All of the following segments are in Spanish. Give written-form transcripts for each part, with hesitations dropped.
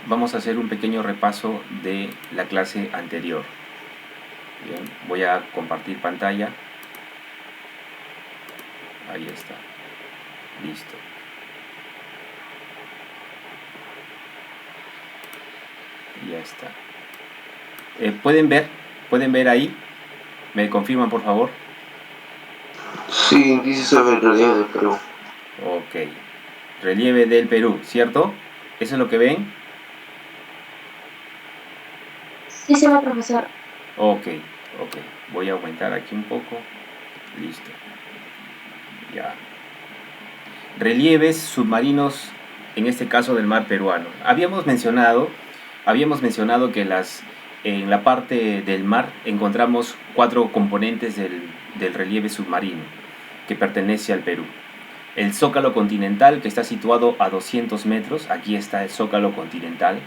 vamos a hacer un pequeño repaso de la clase anterior. Bien, voy a compartir pantalla. Ahí está. Listo. Ya está. ¿Pueden ver ahí? ¿Me confirman, por favor? Sí, dice sobre el relieve del Perú. Ok. Relieve del Perú, ¿cierto? ¿Eso es lo que ven? Sí, señor profesor. Ok. Voy a aumentar aquí un poco. Listo. Ya. Relieves submarinos, en este caso del mar peruano. Habíamos mencionado que en la parte del mar encontramos 4 componentes del relieve submarino que pertenece al Perú. El zócalo continental, que está situado a 200 metros, aquí está el zócalo continental.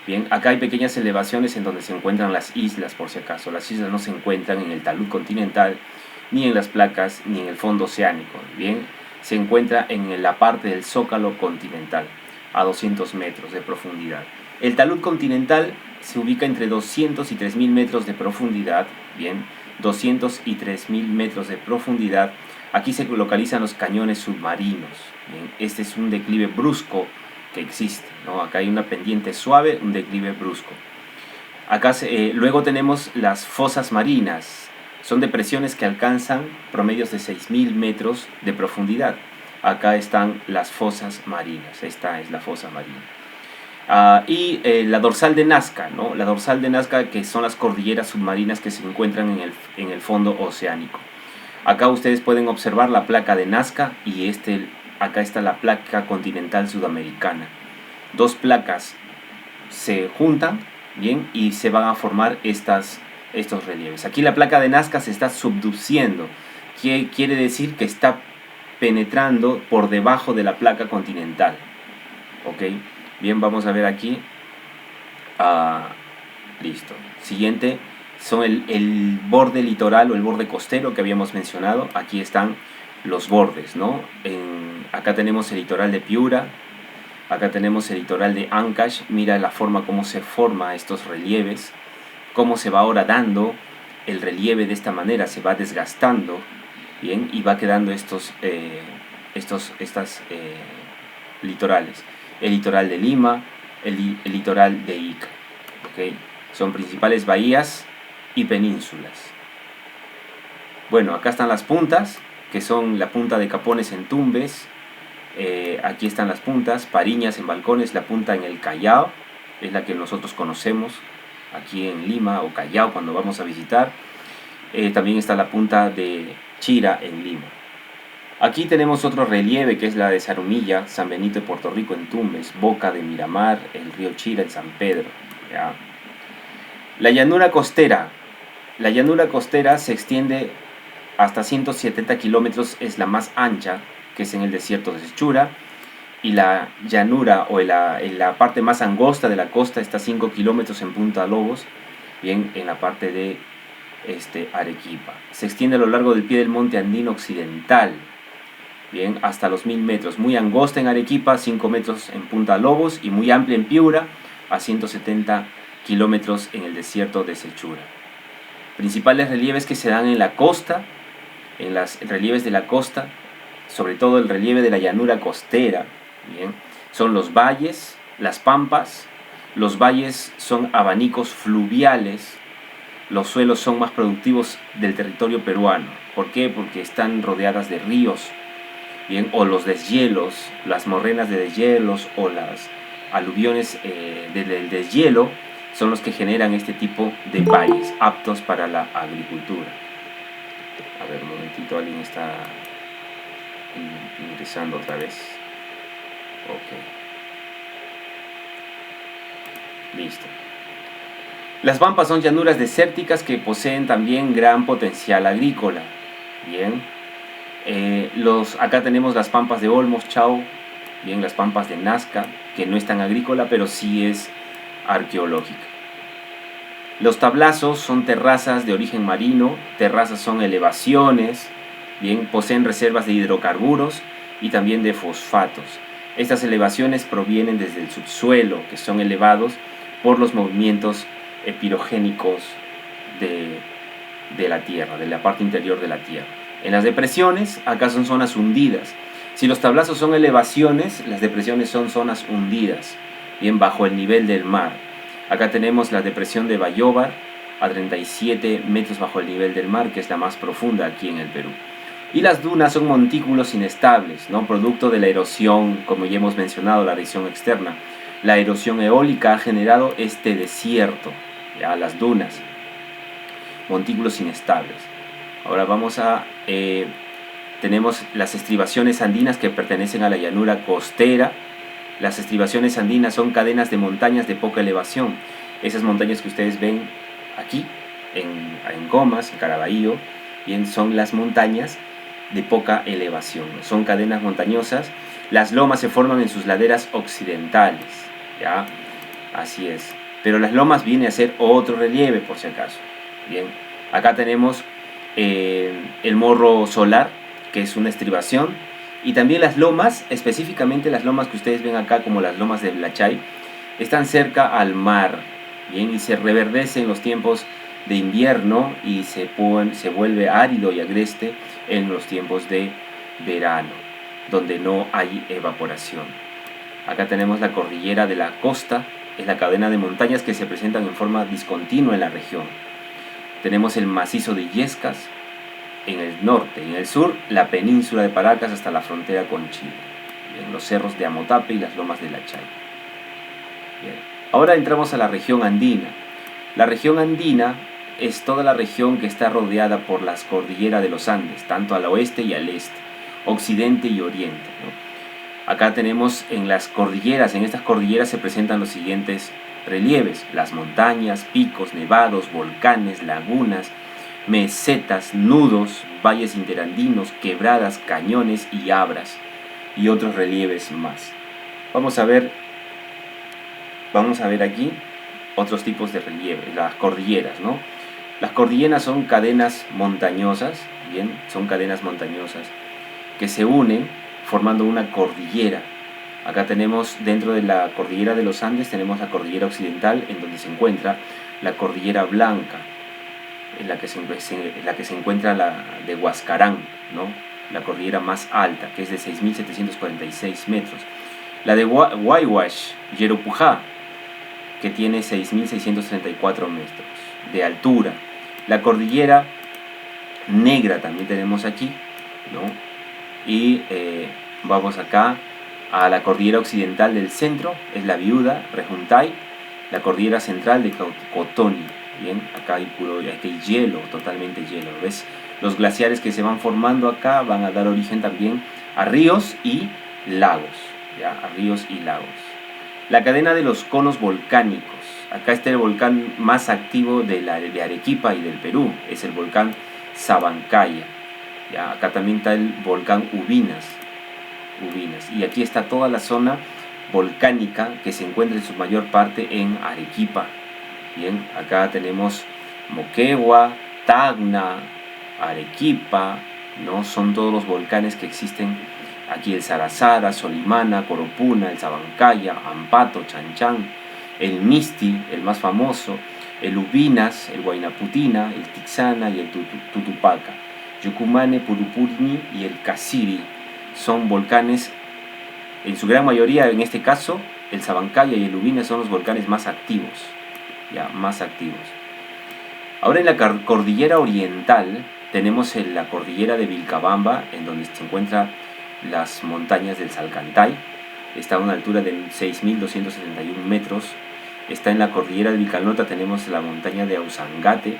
Bien, acá hay pequeñas elevaciones en donde se encuentran las islas, por si acaso. Las islas no se encuentran en el talud continental, ni en las placas, ni en el fondo oceánico. Bien, se encuentra en la parte del zócalo continental, a 200 metros de profundidad. El talud continental se ubica entre 200 y 3000 metros de profundidad. Bien, 200 y 3000 metros de profundidad. Aquí se localizan los cañones submarinos. Bien, este es un declive brusco que existe, ¿no? Acá hay una pendiente suave, un declive brusco. Acá luego tenemos las fosas marinas. Son depresiones que alcanzan promedios de 6000 metros de profundidad. Acá están las fosas marinas. Esta es la fosa marina. Y la dorsal de Nazca, ¿no? La dorsal de Nazca, que son las cordilleras submarinas que se encuentran en el fondo oceánico. Acá ustedes pueden observar la placa de Nazca y acá está la placa continental sudamericana. Dos placas se juntan, bien, y se van a formar estos relieves. Aquí la placa de Nazca se está subduciendo, que quiere decir que está penetrando por debajo de la placa continental. Ok, bien, vamos a ver aquí. Listo. Siguiente son el borde litoral o el borde costero que habíamos mencionado. Aquí están los bordes, ¿no? Acá tenemos el litoral de Piura, acá tenemos el litoral de Ancash. Mira la forma como se forman estos relieves, cómo se va ahora dando el relieve de esta manera, se va desgastando, bien, y va quedando estas litorales. El litoral de Lima, el litoral de Ica, ¿ok? Son principales bahías y penínsulas. Bueno, acá están las puntas, que son la punta de Capones en Tumbes. Aquí están las puntas, Pariñas en Balcones, la punta en el Callao, es la que nosotros conocemos aquí en Lima, o Callao cuando vamos a visitar. También está la punta de Chira en Lima. Aquí tenemos otro relieve que es la de Zarumilla, San Benito de Puerto Rico en Tumbes, Boca de Miramar, el río Chira en San Pedro, ¿ya? La llanura costera se extiende hasta 170 kilómetros, es la más ancha, que es en el desierto de Sechura, y la llanura o la parte más angosta de la costa está 5 kilómetros en Punta Lobos, bien, en la parte de Arequipa. Se extiende a lo largo del pie del monte andino occidental, bien, hasta los 1000 metros, muy angosta en Arequipa, 5 metros en Punta Lobos, y muy amplia en Piura, a 170 kilómetros en el desierto de Sechura. Principales relieves que se dan en la costa, en los relieves de la costa, sobre todo el relieve de la llanura costera, bien, son los valles, las pampas. Los valles son abanicos fluviales. Los suelos son más productivos del territorio peruano. ¿Por qué? Porque están rodeadas de ríos, bien, o los deshielos, las morrenas de deshielos o las aluviones del deshielo son los que generan este tipo de valles aptos para la agricultura. A ver, un momentito, alguien está ingresando otra vez. Ok. Listo. Las pampas son llanuras desérticas que poseen también gran potencial agrícola. Bien. Acá tenemos las pampas de Olmos, Chao, bien, las pampas de Nazca, que no es tan agrícola, pero sí es arqueológica. Los tablazos son terrazas de origen marino, terrazas son elevaciones, bien, poseen reservas de hidrocarburos y también de fosfatos. Estas elevaciones provienen desde el subsuelo, que son elevados por los movimientos pirogénicos de la Tierra, de la parte interior de la Tierra. En las depresiones, acá son zonas hundidas. Si los tablazos son elevaciones, las depresiones son zonas hundidas, bien bajo el nivel del mar. Acá tenemos la depresión de Bayóvar, a 37 metros bajo el nivel del mar, que es la más profunda aquí en el Perú. Y las dunas son montículos inestables, ¿no? Producto de la erosión, como ya hemos mencionado, la erosión externa. La erosión eólica ha generado este desierto, ya, las dunas, montículos inestables. Ahora vamos a... tenemos las estribaciones andinas que pertenecen a la llanura costera. Las estribaciones andinas son cadenas de montañas de poca elevación. Esas montañas que ustedes ven aquí, en Comas, en Caraballo, bien, son las montañas de poca elevación. Son cadenas montañosas. Las lomas se forman en sus laderas occidentales, ¿ya? Así es. Pero las lomas viene a ser otro relieve, por si acaso. Bien, acá tenemos el morro solar, que es una estribación, y también las lomas, específicamente las lomas que ustedes ven acá, como las lomas de Blachay, están cerca al mar, bien, y se reverdece en los tiempos de invierno y se vuelve árido y agreste en los tiempos de verano, donde no hay evaporación. Acá tenemos la cordillera de la costa, es la cadena de montañas que se presentan en forma discontinua en la región. Tenemos el macizo de Illescas en el norte, y en el sur la península de Paracas hasta la frontera con Chile, en los cerros de Amotape y las lomas de Lachay. Bien. Ahora entramos a la región andina. La región andina es toda la región que está rodeada por las cordilleras de los Andes, tanto al oeste y al este, occidente y oriente, ¿no? Acá tenemos en las cordilleras, en estas cordilleras se presentan los siguientes relieves: las montañas, picos, nevados, volcanes, lagunas, mesetas, nudos, valles interandinos, quebradas, cañones y abras, y otros relieves más. Vamos a ver aquí otros tipos de relieve, las cordilleras, ¿no? Las cordilleras son cadenas montañosas, bien, son cadenas montañosas que se unen formando una cordillera. Acá tenemos, dentro de la cordillera de los Andes, tenemos la cordillera occidental, en donde se encuentra la cordillera Blanca, en la que se encuentra la de Huascarán, ¿no? La cordillera más alta, que es de 6.746 metros. La de Huayhuash, Yeropujá, que tiene 6.634 metros de altura. La cordillera Negra también tenemos aquí, ¿no? Y vamos acá a la cordillera occidental del centro, es la Viuda, Rejuntay. La cordillera central de Cotoni, bien, acá hay hielo, totalmente hielo, ¿ves? Los glaciares que se van formando acá van a dar origen también a ríos y lagos, ¿ya? A ríos y lagos. La cadena de los conos volcánicos. Acá está el volcán más activo de Arequipa y del Perú, es el volcán Sabancaya. ¿Ya? Acá también está el volcán Ubinas. Y aquí está toda la zona volcánica que se encuentra en su mayor parte en Arequipa. Bien, acá tenemos Moquegua, Tacna, Arequipa, ¿no? Son todos los volcanes que existen aquí: el Sarazara, Solimana, Coropuna, el Sabancaya, Ampato, Chanchán, el Misti, el más famoso, el Ubinas, el Huaynaputina, el Tixana y el Tutupaca. Yucumane, Purupurini y el Casiri son volcanes, en su gran mayoría, en este caso, el Sabancaya y el Ubinas son los volcanes más activos, ya, más activos. Ahora en la cordillera oriental tenemos la cordillera de Vilcabamba, en donde se encuentran las montañas del Salcantay, está a una altura de 6.271 metros. Está en la cordillera de Vilcanota, tenemos la montaña de Ausangate,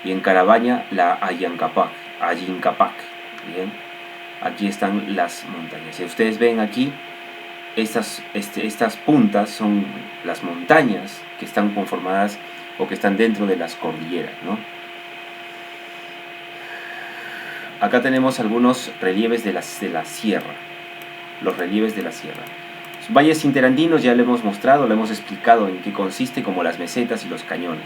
y en Carabaña la Ayincapac. Bien, aquí están las montañas. Si ustedes ven aquí, estas puntas son las montañas que están conformadas o que están dentro de las cordilleras, ¿no? Acá tenemos algunos relieves de la sierra, los relieves de la sierra. Los valles interandinos ya lo hemos mostrado, lo hemos explicado en qué consiste, como las mesetas y los cañones.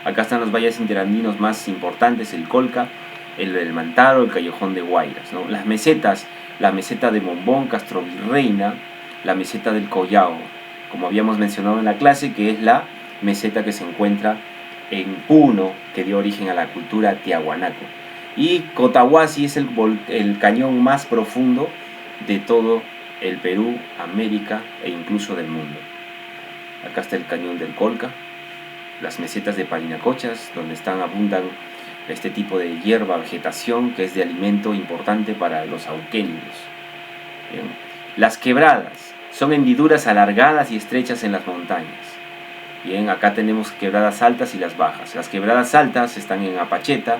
Acá están los valles interandinos más importantes: el Colca, el Mantaro, el Callejón de Guayras, ¿no? Las mesetas, la meseta de Mombón, Castro Virreina, la meseta del Collao, como habíamos mencionado en la clase, que es la meseta que se encuentra en Puno, que dio origen a la cultura tiahuanaco. Y Cotahuasi es el cañón más profundo de todo el Perú, América e incluso del mundo. Acá está el cañón del Colca, las mesetas de Parinacochas, donde abundan este tipo de hierba, vegetación, que es de alimento importante para los auquenios. Bien. Las quebradas son hendiduras alargadas y estrechas en las montañas. Bien, acá tenemos quebradas altas y las bajas. Las quebradas altas están en Apacheta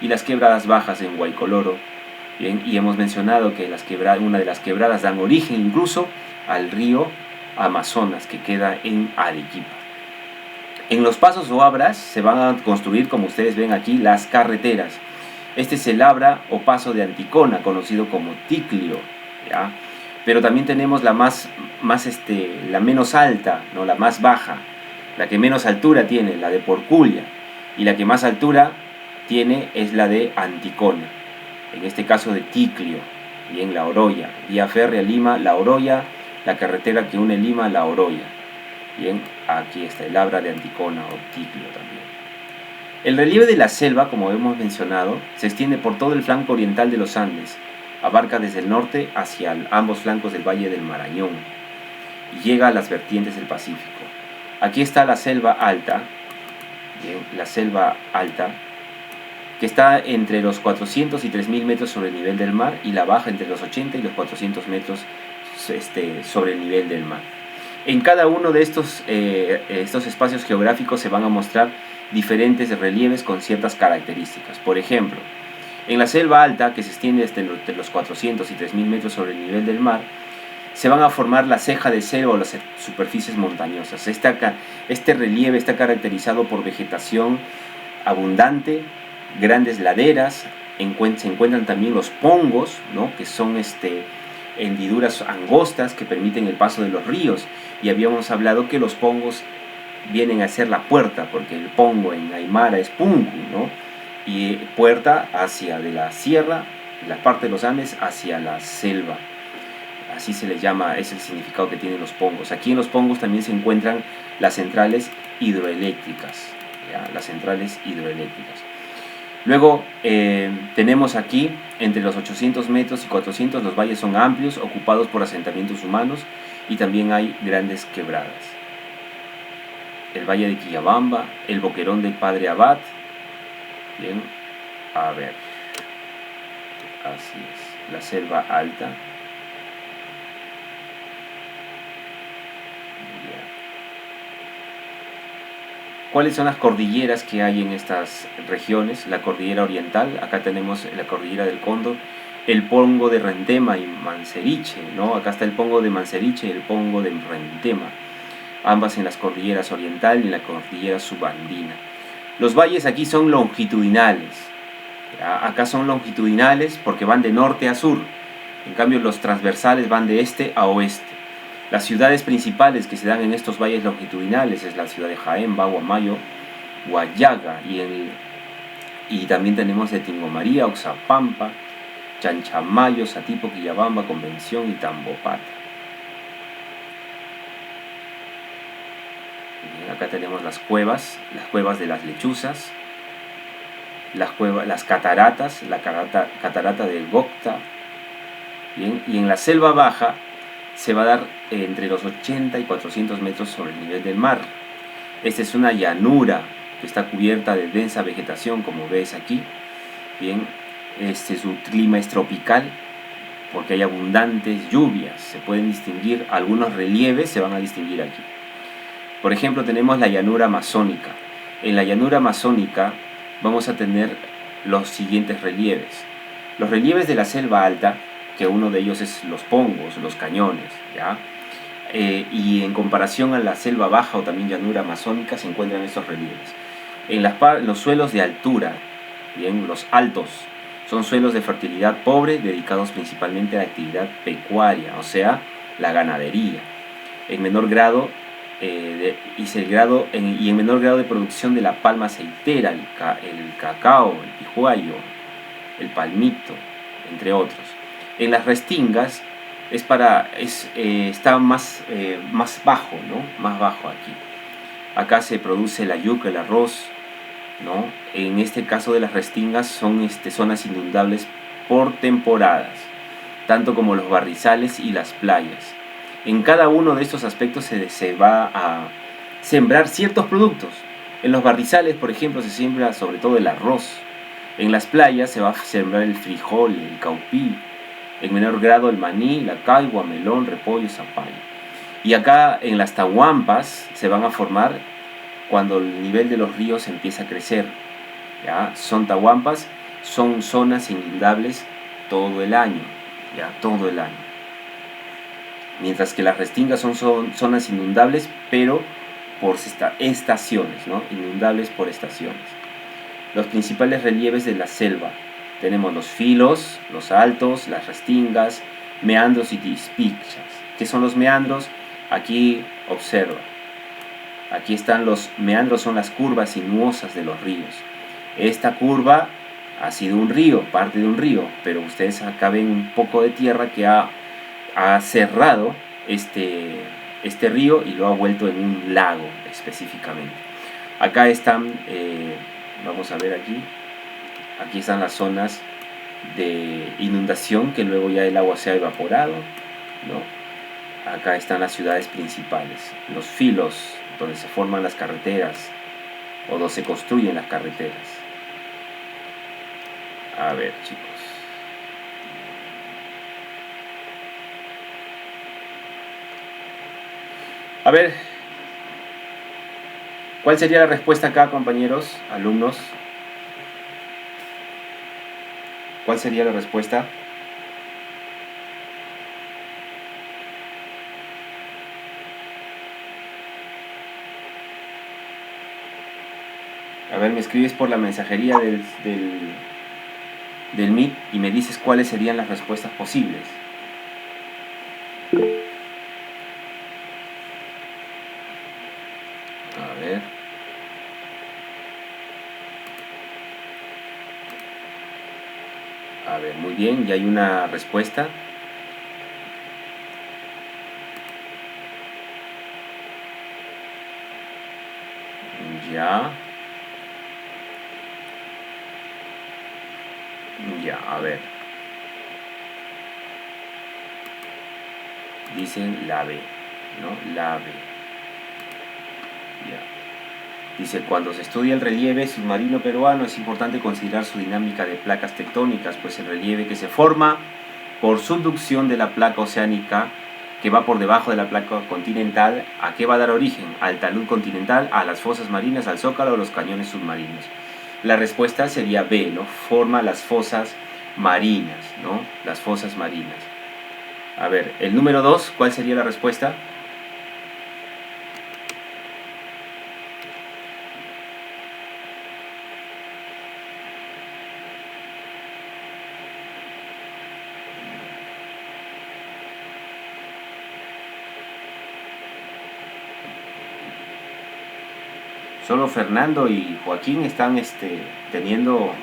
y las quebradas bajas en Guaycoloro. Bien, y hemos mencionado que una de las quebradas dan origen incluso al río Amazonas, que queda en Arequipa. En los pasos o abras se van a construir, como ustedes ven aquí, las carreteras. Este es el abra o paso de Anticona, conocido como Ticlio, ¿ya? Pero también tenemos la menos alta, ¿no? La más baja, la que menos altura tiene, la de Porculia, y la que más altura tiene es la de Anticona, en este caso de Ticlio, bien, La Oroya, vía férrea Lima, La Oroya, la carretera que une Lima a La Oroya. Bien, aquí está el abra de Anticona o Ticlio también. El relieve de la selva, como hemos mencionado, se extiende por todo el flanco oriental de los Andes, abarca desde el norte hacia ambos flancos del Valle del Marañón y llega a las vertientes del Pacífico. Aquí está la selva alta, bien, la selva alta, que está entre los 400 y 3000 metros sobre el nivel del mar, y la baja entre los 80 y los 400 metros sobre el nivel del mar. En cada uno de estos espacios geográficos se van a mostrar diferentes relieves con ciertas características. Por ejemplo, en la selva alta, que se extiende entre los 400 y 3000 metros sobre el nivel del mar, se van a formar la ceja de cero o las superficies montañosas. Este relieve está caracterizado por vegetación abundante, grandes laderas, se encuentran también los pongos, ¿no? Que son hendiduras angostas que permiten el paso de los ríos, y habíamos hablado que los pongos vienen a ser la puerta, porque el pongo en aymara es punku, ¿no? Y puerta hacia de la sierra, la parte de los Andes, hacia la selva. Así se les llama, es el significado que tienen los pongos. Aquí en los pongos también se encuentran las centrales hidroeléctricas, ¿ya? Las centrales hidroeléctricas. Luego tenemos aquí, entre los 800 metros y 400, los valles son amplios, ocupados por asentamientos humanos, y también hay grandes quebradas. El valle de Quillabamba, el boquerón del Padre Abad. Bien, a ver, así es, la selva alta. ¿Cuáles son las cordilleras que hay en estas regiones? La cordillera oriental, acá tenemos la cordillera del Cóndor, el pongo de Rentema y Manseriche, ¿no? Acá está el pongo de Manseriche y el pongo de Rentema, ambas en las cordilleras oriental y en la cordillera subandina. Los valles aquí son longitudinales, ¿ya? Acá son longitudinales porque van de norte a sur, en cambio los transversales van de este a oeste. Las ciudades principales que se dan en estos valles longitudinales es la ciudad de Jaén, Bagua, Mayo, Guayaga, y también tenemos de Tingomaría, Oxapampa, Chanchamayo, Satipo, Quillabamba, Convención y Tambopata. Bien, acá tenemos las cuevas de las lechuzas, las cataratas, la catarata del Gocta. Bien, y en la selva baja se va a dar entre los 80 y 400 metros sobre el nivel del mar. Esta es una llanura que está cubierta de densa vegetación, como ves aquí. Bien, su clima es tropical porque hay abundantes lluvias. Se pueden distinguir algunos relieves, se van a distinguir aquí. Por ejemplo, tenemos la llanura amazónica. En la llanura amazónica vamos a tener los siguientes relieves. Los relieves de la selva alta, que uno de ellos es los pongos, los cañones, ¿ya? Y en comparación a la selva baja o también llanura amazónica se encuentran estos relieves. En los suelos de altura, bien, los altos, son suelos de fertilidad pobre dedicados principalmente a la actividad pecuaria, o sea, la ganadería. En menor grado, y en menor grado de producción de la palma aceitera, el cacao, el pijuayo, el palmito, entre otros. En las restingas está más bajo, ¿no? Más bajo aquí. Acá se produce la yuca, el arroz, ¿no? En este caso de las restingas son zonas inundables por temporadas, tanto como los barrizales y las playas. En cada uno de estos aspectos se va a sembrar ciertos productos. En los barrizales, por ejemplo, se siembra sobre todo el arroz. En las playas se va a sembrar el frijol, el caupí. En menor grado el maní, la caigua, melón, repollo, zapallo. Y acá en las tahuampas se van a formar cuando el nivel de los ríos empieza a crecer. ¿Ya? Son tahuampas, son zonas inundables todo el año. ¿Ya? Todo el año. Mientras que las restingas son zonas inundables, pero por estaciones, ¿no? Inundables por estaciones. Los principales relieves de la selva. Tenemos los filos, los altos, las restingas, meandros y dispichas. ¿Qué son los meandros? Aquí observa. Aquí están los meandros, son las curvas sinuosas de los ríos. Esta curva ha sido un río, parte de un río, pero ustedes acá ven un poco de tierra que ha cerrado este río y lo ha vuelto en un lago específicamente. Acá están, vamos a ver aquí están las zonas de inundación que luego ya el agua se ha evaporado, ¿no? Acá están las ciudades principales, los filos donde se forman las carreteras o donde se construyen las carreteras. A ver, chicos. A ver, ¿cuál sería la respuesta acá, compañeros, alumnos? ¿Cuál sería la respuesta? A ver, me escribes por la mensajería del Meet y me dices cuáles serían las respuestas posibles. A ver. A ver, muy bien, ya hay una respuesta. Ya. Ya, a ver. Dicen la B, ¿no? La B. Ya. Dice, cuando se estudia el relieve submarino peruano es importante considerar su dinámica de placas tectónicas, pues el relieve que se forma por subducción de la placa oceánica que va por debajo de la placa continental, ¿a qué va a dar origen? Al talud continental, a las fosas marinas, al zócalo o los cañones submarinos. La respuesta sería B, ¿no? Forma las fosas marinas, ¿no? Las fosas marinas. A ver, el número 2, ¿cuál sería la respuesta? Solo Fernando y Joaquín están teniendo...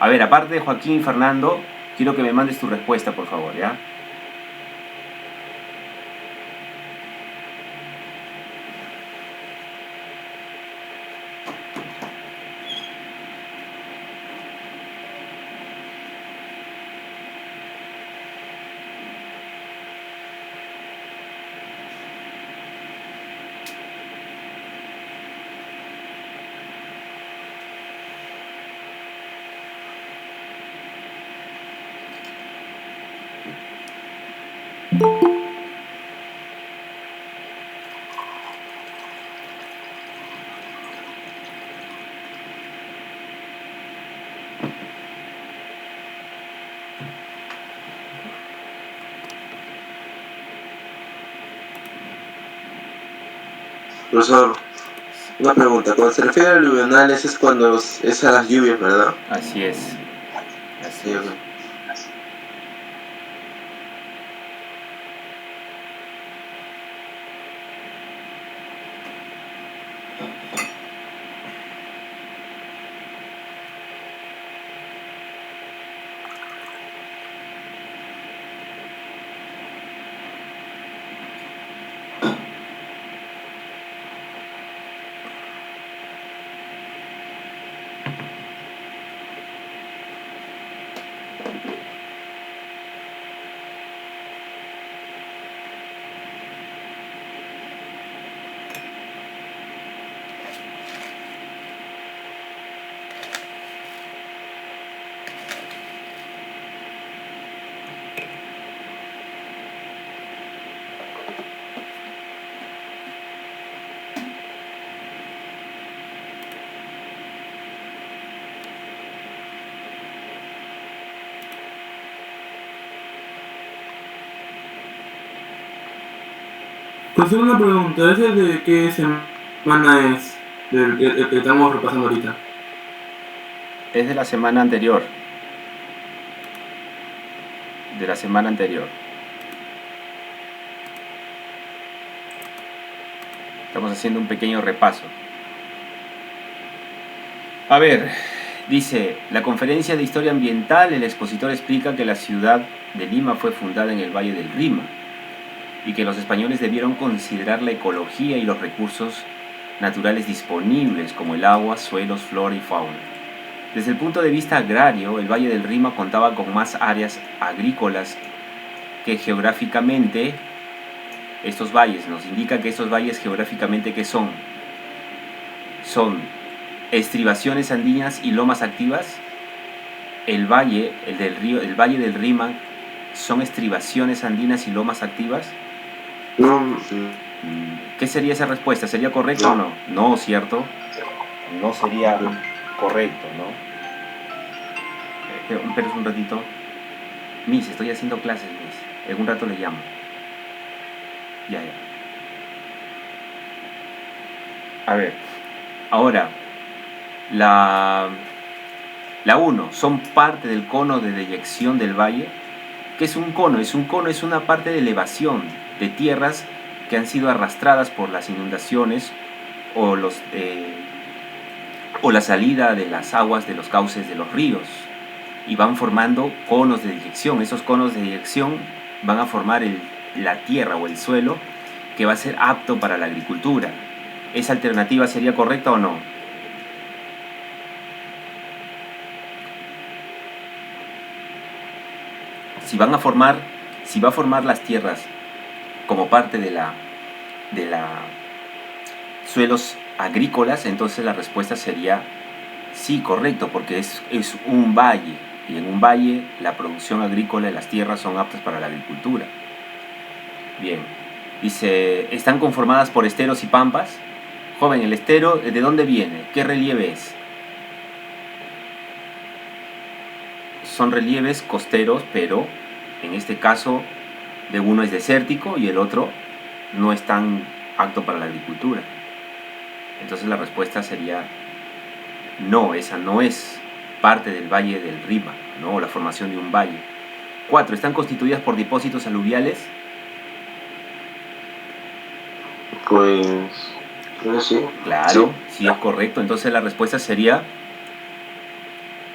A ver, aparte de Joaquín y Fernando, quiero que me mandes tu respuesta, por favor, ¿ya? Profesor, una pregunta. Cuando se refiere a aluvionales es cuando es a las lluvias, ¿verdad? Así es. Así Sí, es. ok. Pues una pregunta, ¿ese de qué semana es? Del que estamos repasando ahorita. Es de la semana anterior. De la semana anterior. Estamos haciendo un pequeño repaso. A ver, dice, la conferencia de historia ambiental, el expositor explica que la ciudad de Lima fue fundada en el Valle del Rima y que los españoles debieron considerar la ecología y los recursos naturales disponibles como el agua, suelos, flora y fauna. Desde el punto de vista agrario, el Valle del Rima contaba con más áreas agrícolas que geográficamente. Estos valles nos indican que estos valles geográficamente ¿qué son? Son estribaciones andinas y lomas activas. El valle del Rima son estribaciones andinas y lomas activas. No, ¿Qué sería esa respuesta? ¿Sería correcto o no? No, ¿cierto? No sería correcto, ¿no? Pero un ratito. Miss, estoy haciendo clases, Miss. En un rato le llamo. Ya. A ver, ahora, la 1, son parte del cono de deyección del valle. ¿Qué es un cono? Es una parte de elevación de tierras que han sido arrastradas por las inundaciones o la salida de las aguas de los cauces de los ríos y van formando conos de deyección. Esos conos de deyección van a formar la tierra o el suelo que va a ser apto para la agricultura. ¿Esa alternativa sería correcta o no? Si va a formar las tierras como parte de la suelos agrícolas, entonces la respuesta sería sí, correcto, porque es un valle, y en un valle la producción agrícola y las tierras son aptas para la agricultura. Bien, dice, ¿están conformadas por esteros y pampas? Joven, ¿el estero de dónde viene? ¿Qué relieve es? Son relieves costeros, pero en este caso de uno es desértico y el otro no es tan apto para la agricultura. Entonces la respuesta sería no, esa no es parte del Valle del Rima, ¿no? La formación de un valle. 4, ¿están constituidas por depósitos aluviales? pues, no sé. Claro, sí es correcto. Entonces la respuesta sería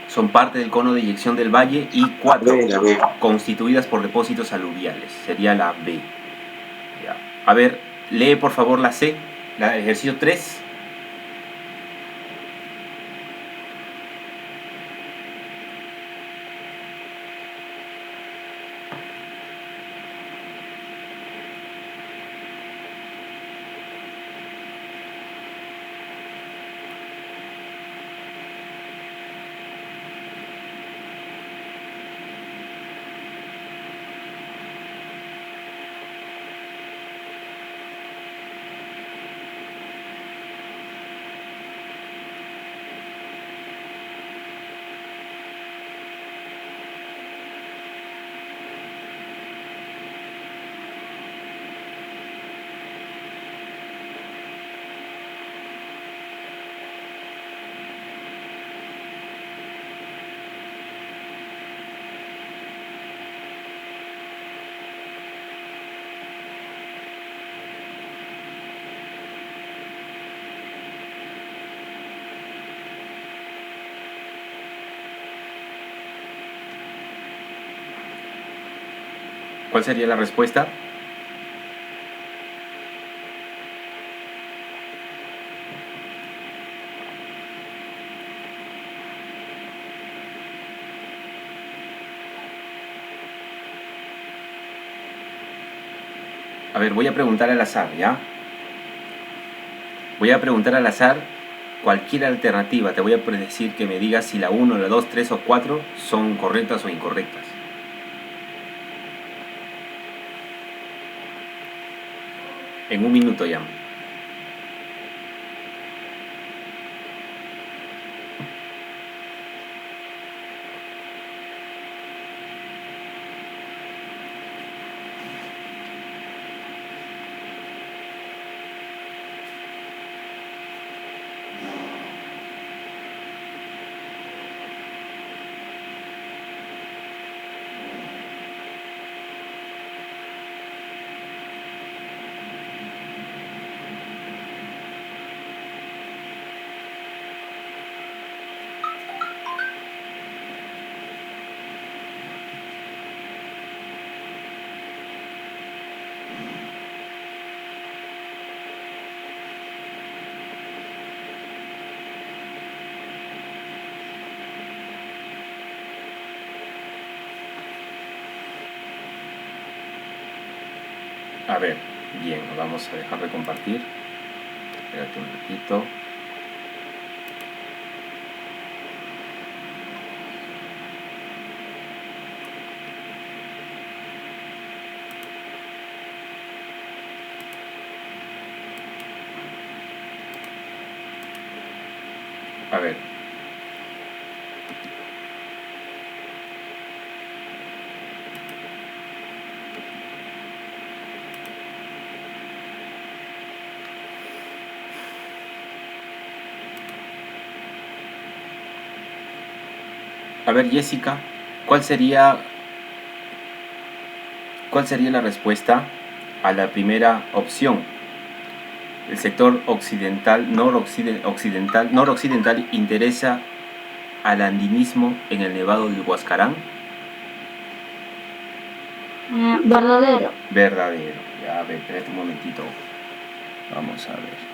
son parte del cono de eyección del valle. Y 4, La B. constituidas por depósitos aluviales. Sería la B. Ya. A ver, lee por favor la C, el ejercicio 3. ¿Cuál sería la respuesta? A ver, voy a preguntar al azar, ¿ya? Voy a preguntar al azar cualquier alternativa. Te voy a decir que me digas si la 1, la 2, 3 o 4 son correctas o incorrectas. En un minuto ya. A ver, bien, vamos a dejar de compartir. Espérate un ratito. A ver. A ver, Jessica, ¿cuál sería la respuesta a la primera opción? El sector noroccidental interesa al andinismo en el Nevado del Huascarán. Verdadero. Verdadero. Ya, a ver, espérate un momentito. Vamos a ver.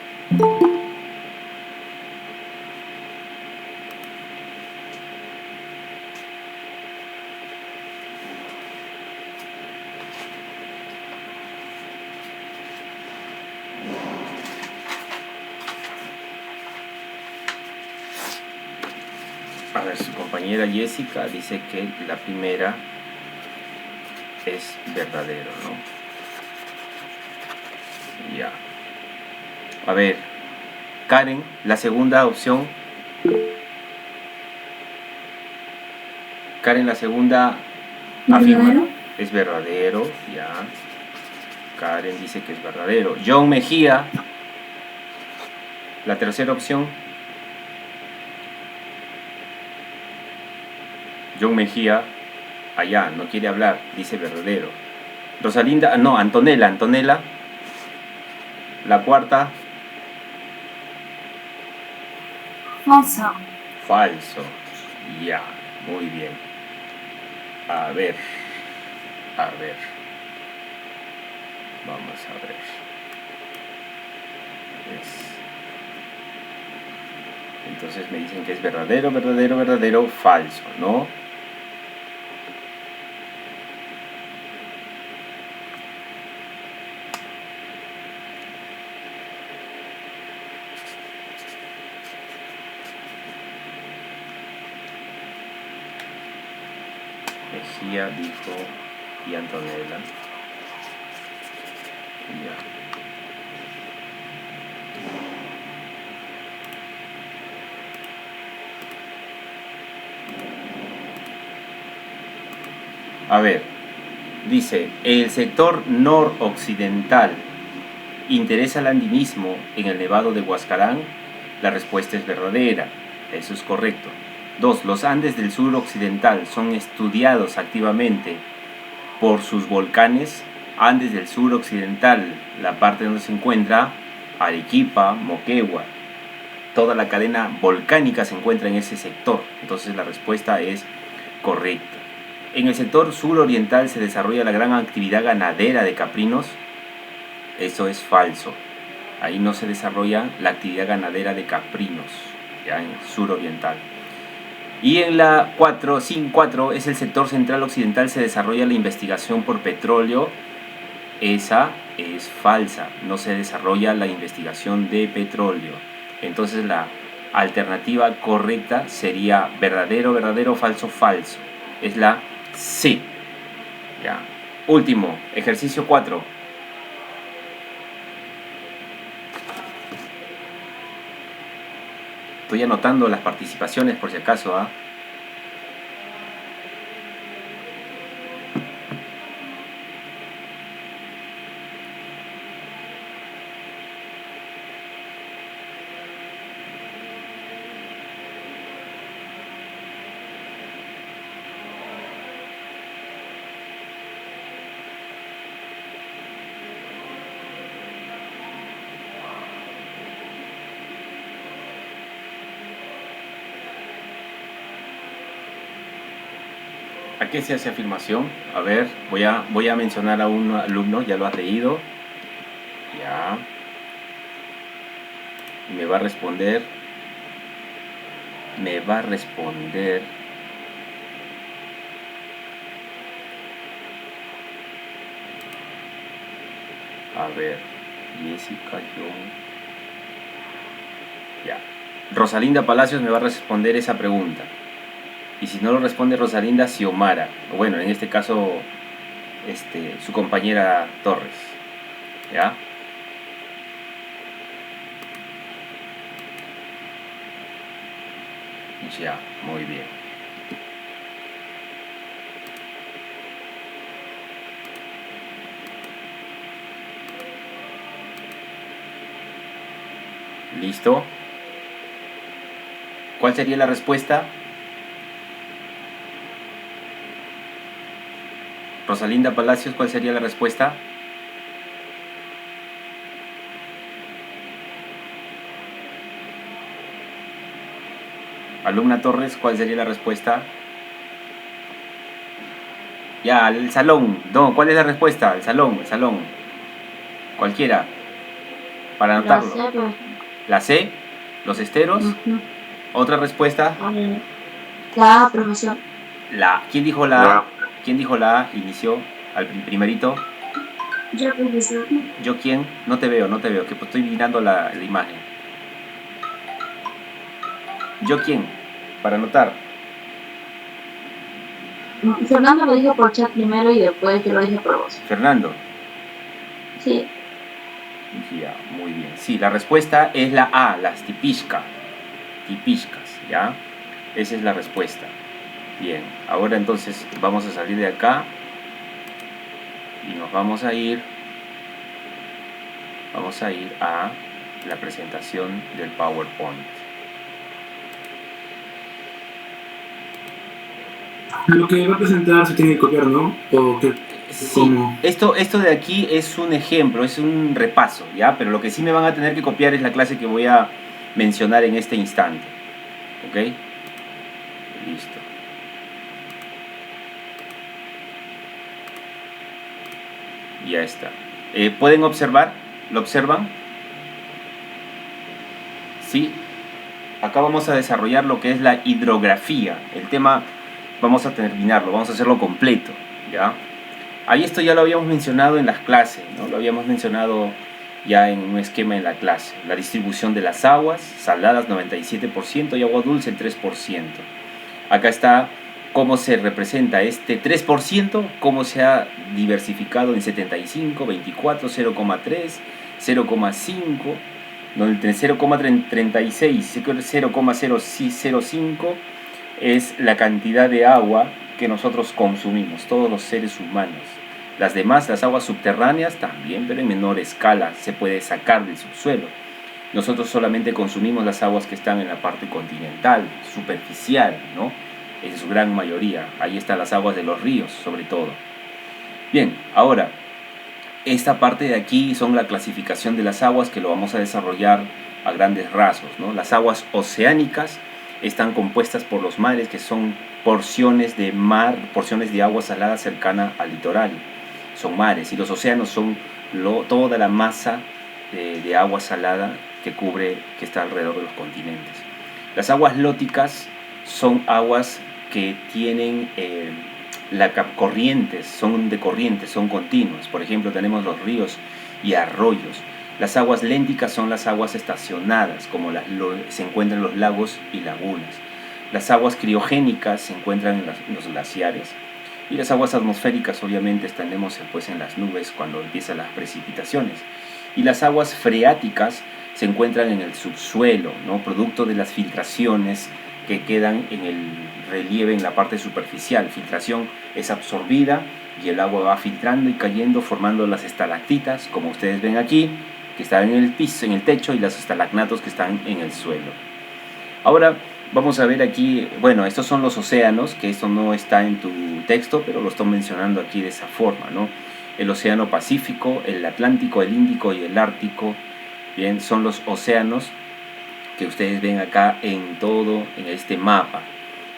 A ver, su compañera Jessica dice que la primera es verdadero, ¿no? Ya. A ver, Karen, la segunda opción. Karen, la segunda afirma. ¿Verdadero? Es verdadero, ya. Karen dice que es verdadero. John Mejía, la tercera opción. John Mejía, allá, no quiere hablar, dice verdadero. Rosalinda, no, Antonella, la cuarta, Falso. falso. Ya, muy bien. A ver. Vamos a ver. Entonces me dicen que es verdadero, falso, ¿no? Mejía dijo y Antonella. Ya. A ver, dice, el sector noroccidental interesa al andinismo en el Nevado de Huascarán. La respuesta es verdadera, eso es correcto. 2. Los Andes del sur occidental son estudiados activamente por sus volcanes. Andes del sur occidental, la parte donde se encuentra Arequipa, Moquegua, toda la cadena volcánica se encuentra en ese sector. Entonces la respuesta es correcta. En el sector suroriental se desarrolla la gran actividad ganadera de caprinos. Eso es falso. Ahí no se desarrolla la actividad ganadera de caprinos, ya en el suroriental. Y en la 4 es el sector central occidental, se desarrolla la investigación por petróleo. Esa es falsa, no se desarrolla la investigación de petróleo. Entonces la alternativa correcta sería verdadero, verdadero, falso, falso. Es la C. Ya. Último, ejercicio 4. Estoy anotando las participaciones por si acaso, ¿ah? ¿A qué se hace afirmación? A ver, voy a mencionar a un alumno, ya lo has leído. Ya. Y me va a responder. A ver, Jessica, John. Ya. Rosalinda Palacios me va a responder esa pregunta. Y si no lo responde Rosalinda, Xiomara. O bueno, en este caso, su compañera Torres. ¿Ya? Ya, muy bien. ¿Listo? ¿Cuál sería la respuesta? Rosalinda Palacios, ¿cuál sería la respuesta? Alumna Torres, ¿cuál sería la respuesta? Ya, el salón. No, ¿cuál es la respuesta? El salón. Cualquiera. Para La anotarlo. C, pues. La C, los esteros. Ujú. Otra respuesta. La A, profesor. La. ¿Quién dijo la A? ¿Quién dijo la A? Inició al primerito. Yo, profesor. ¿Yo quién? No te veo, que pues estoy mirando la imagen. ¿Yo quién? Para anotar. Fernando lo dijo por chat primero y después yo lo dije por voz. Fernando. Sí. Ya, muy bien. Sí, la respuesta es la A, las tipishkas, ¿ya? Esa es la respuesta. Bien, ahora entonces vamos a salir de acá y nos vamos a ir a la presentación del PowerPoint. Lo que va a presentar se tiene que copiar, ¿no? ¿O qué? Sí, ¿Cómo? esto de aquí es un ejemplo, es un repaso, ¿ya? Pero lo que sí me van a tener que copiar es la clase que voy a mencionar en este instante. ¿Ok? Listo. Ya está. ¿Pueden observar? ¿Lo observan? ¿Sí? Acá vamos a desarrollar lo que es la hidrografía. El tema vamos a terminarlo, vamos a hacerlo completo, ¿ya? Ahí esto ya lo habíamos mencionado en las clases, ¿no? Lo habíamos mencionado ya en un esquema en la clase. La distribución de las aguas, saladas 97% y agua dulce el 3%. Acá está cómo se representa este 3%, cómo se ha diversificado en 75, 24, 0,3, 0,5, donde entre 0,36 y 0,005 es la cantidad de agua que nosotros consumimos, todos los seres humanos. Las demás, las aguas subterráneas también, pero en menor escala, se puede sacar del subsuelo. Nosotros solamente consumimos las aguas que están en la parte continental, superficial, ¿no? En su gran mayoría. Ahí están las aguas de los ríos, sobre todo. Bien, ahora, esta parte de aquí son la clasificación de las aguas que lo vamos a desarrollar a grandes rasgos, ¿no? Las aguas oceánicas están compuestas por los mares, que son porciones de mar, porciones de agua salada cercana al litoral. Son mares, y los océanos son toda la masa de agua salada que está alrededor de los continentes. Las aguas lóticas son aguas que tienen corrientes, son continuas. Por ejemplo, tenemos los ríos y arroyos. Las aguas lénticas son las aguas estacionadas, como se encuentran en los lagos y lagunas. Las aguas criogénicas se encuentran en los glaciares. Y las aguas atmosféricas obviamente tenemos pues, en las nubes cuando empiezan las precipitaciones. Y las aguas freáticas se encuentran en el subsuelo, ¿no? Producto de las filtraciones que quedan en el relieve en la parte superficial. Filtración es absorbida y el agua va filtrando y cayendo formando las estalactitas, como ustedes ven aquí, que están en el piso, en el techo, y los estalagnatos que están en el suelo. Ahora vamos a ver aquí, bueno, estos son los océanos, que esto no está en tu texto, pero lo estoy mencionando aquí de esa forma, ¿no? El océano Pacífico, el Atlántico, el Índico y el Ártico, bien, son los océanos que ustedes ven acá en este mapa.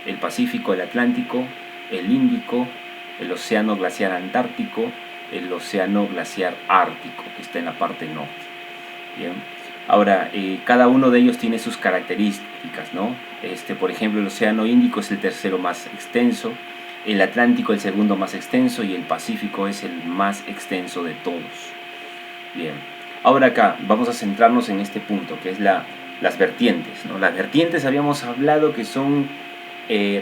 El Pacífico, el Atlántico, el Índico, el océano glaciar antártico, el océano glaciar ártico, que está en la parte norte. Bien. Ahora, cada uno de ellos tiene sus características, ¿no? Por ejemplo, el océano Índico es el tercero más extenso, el Atlántico el segundo más extenso y el Pacífico es el más extenso de todos. Bien. Ahora acá vamos a centrarnos en este punto, que es las vertientes, ¿no? Las vertientes habíamos hablado que son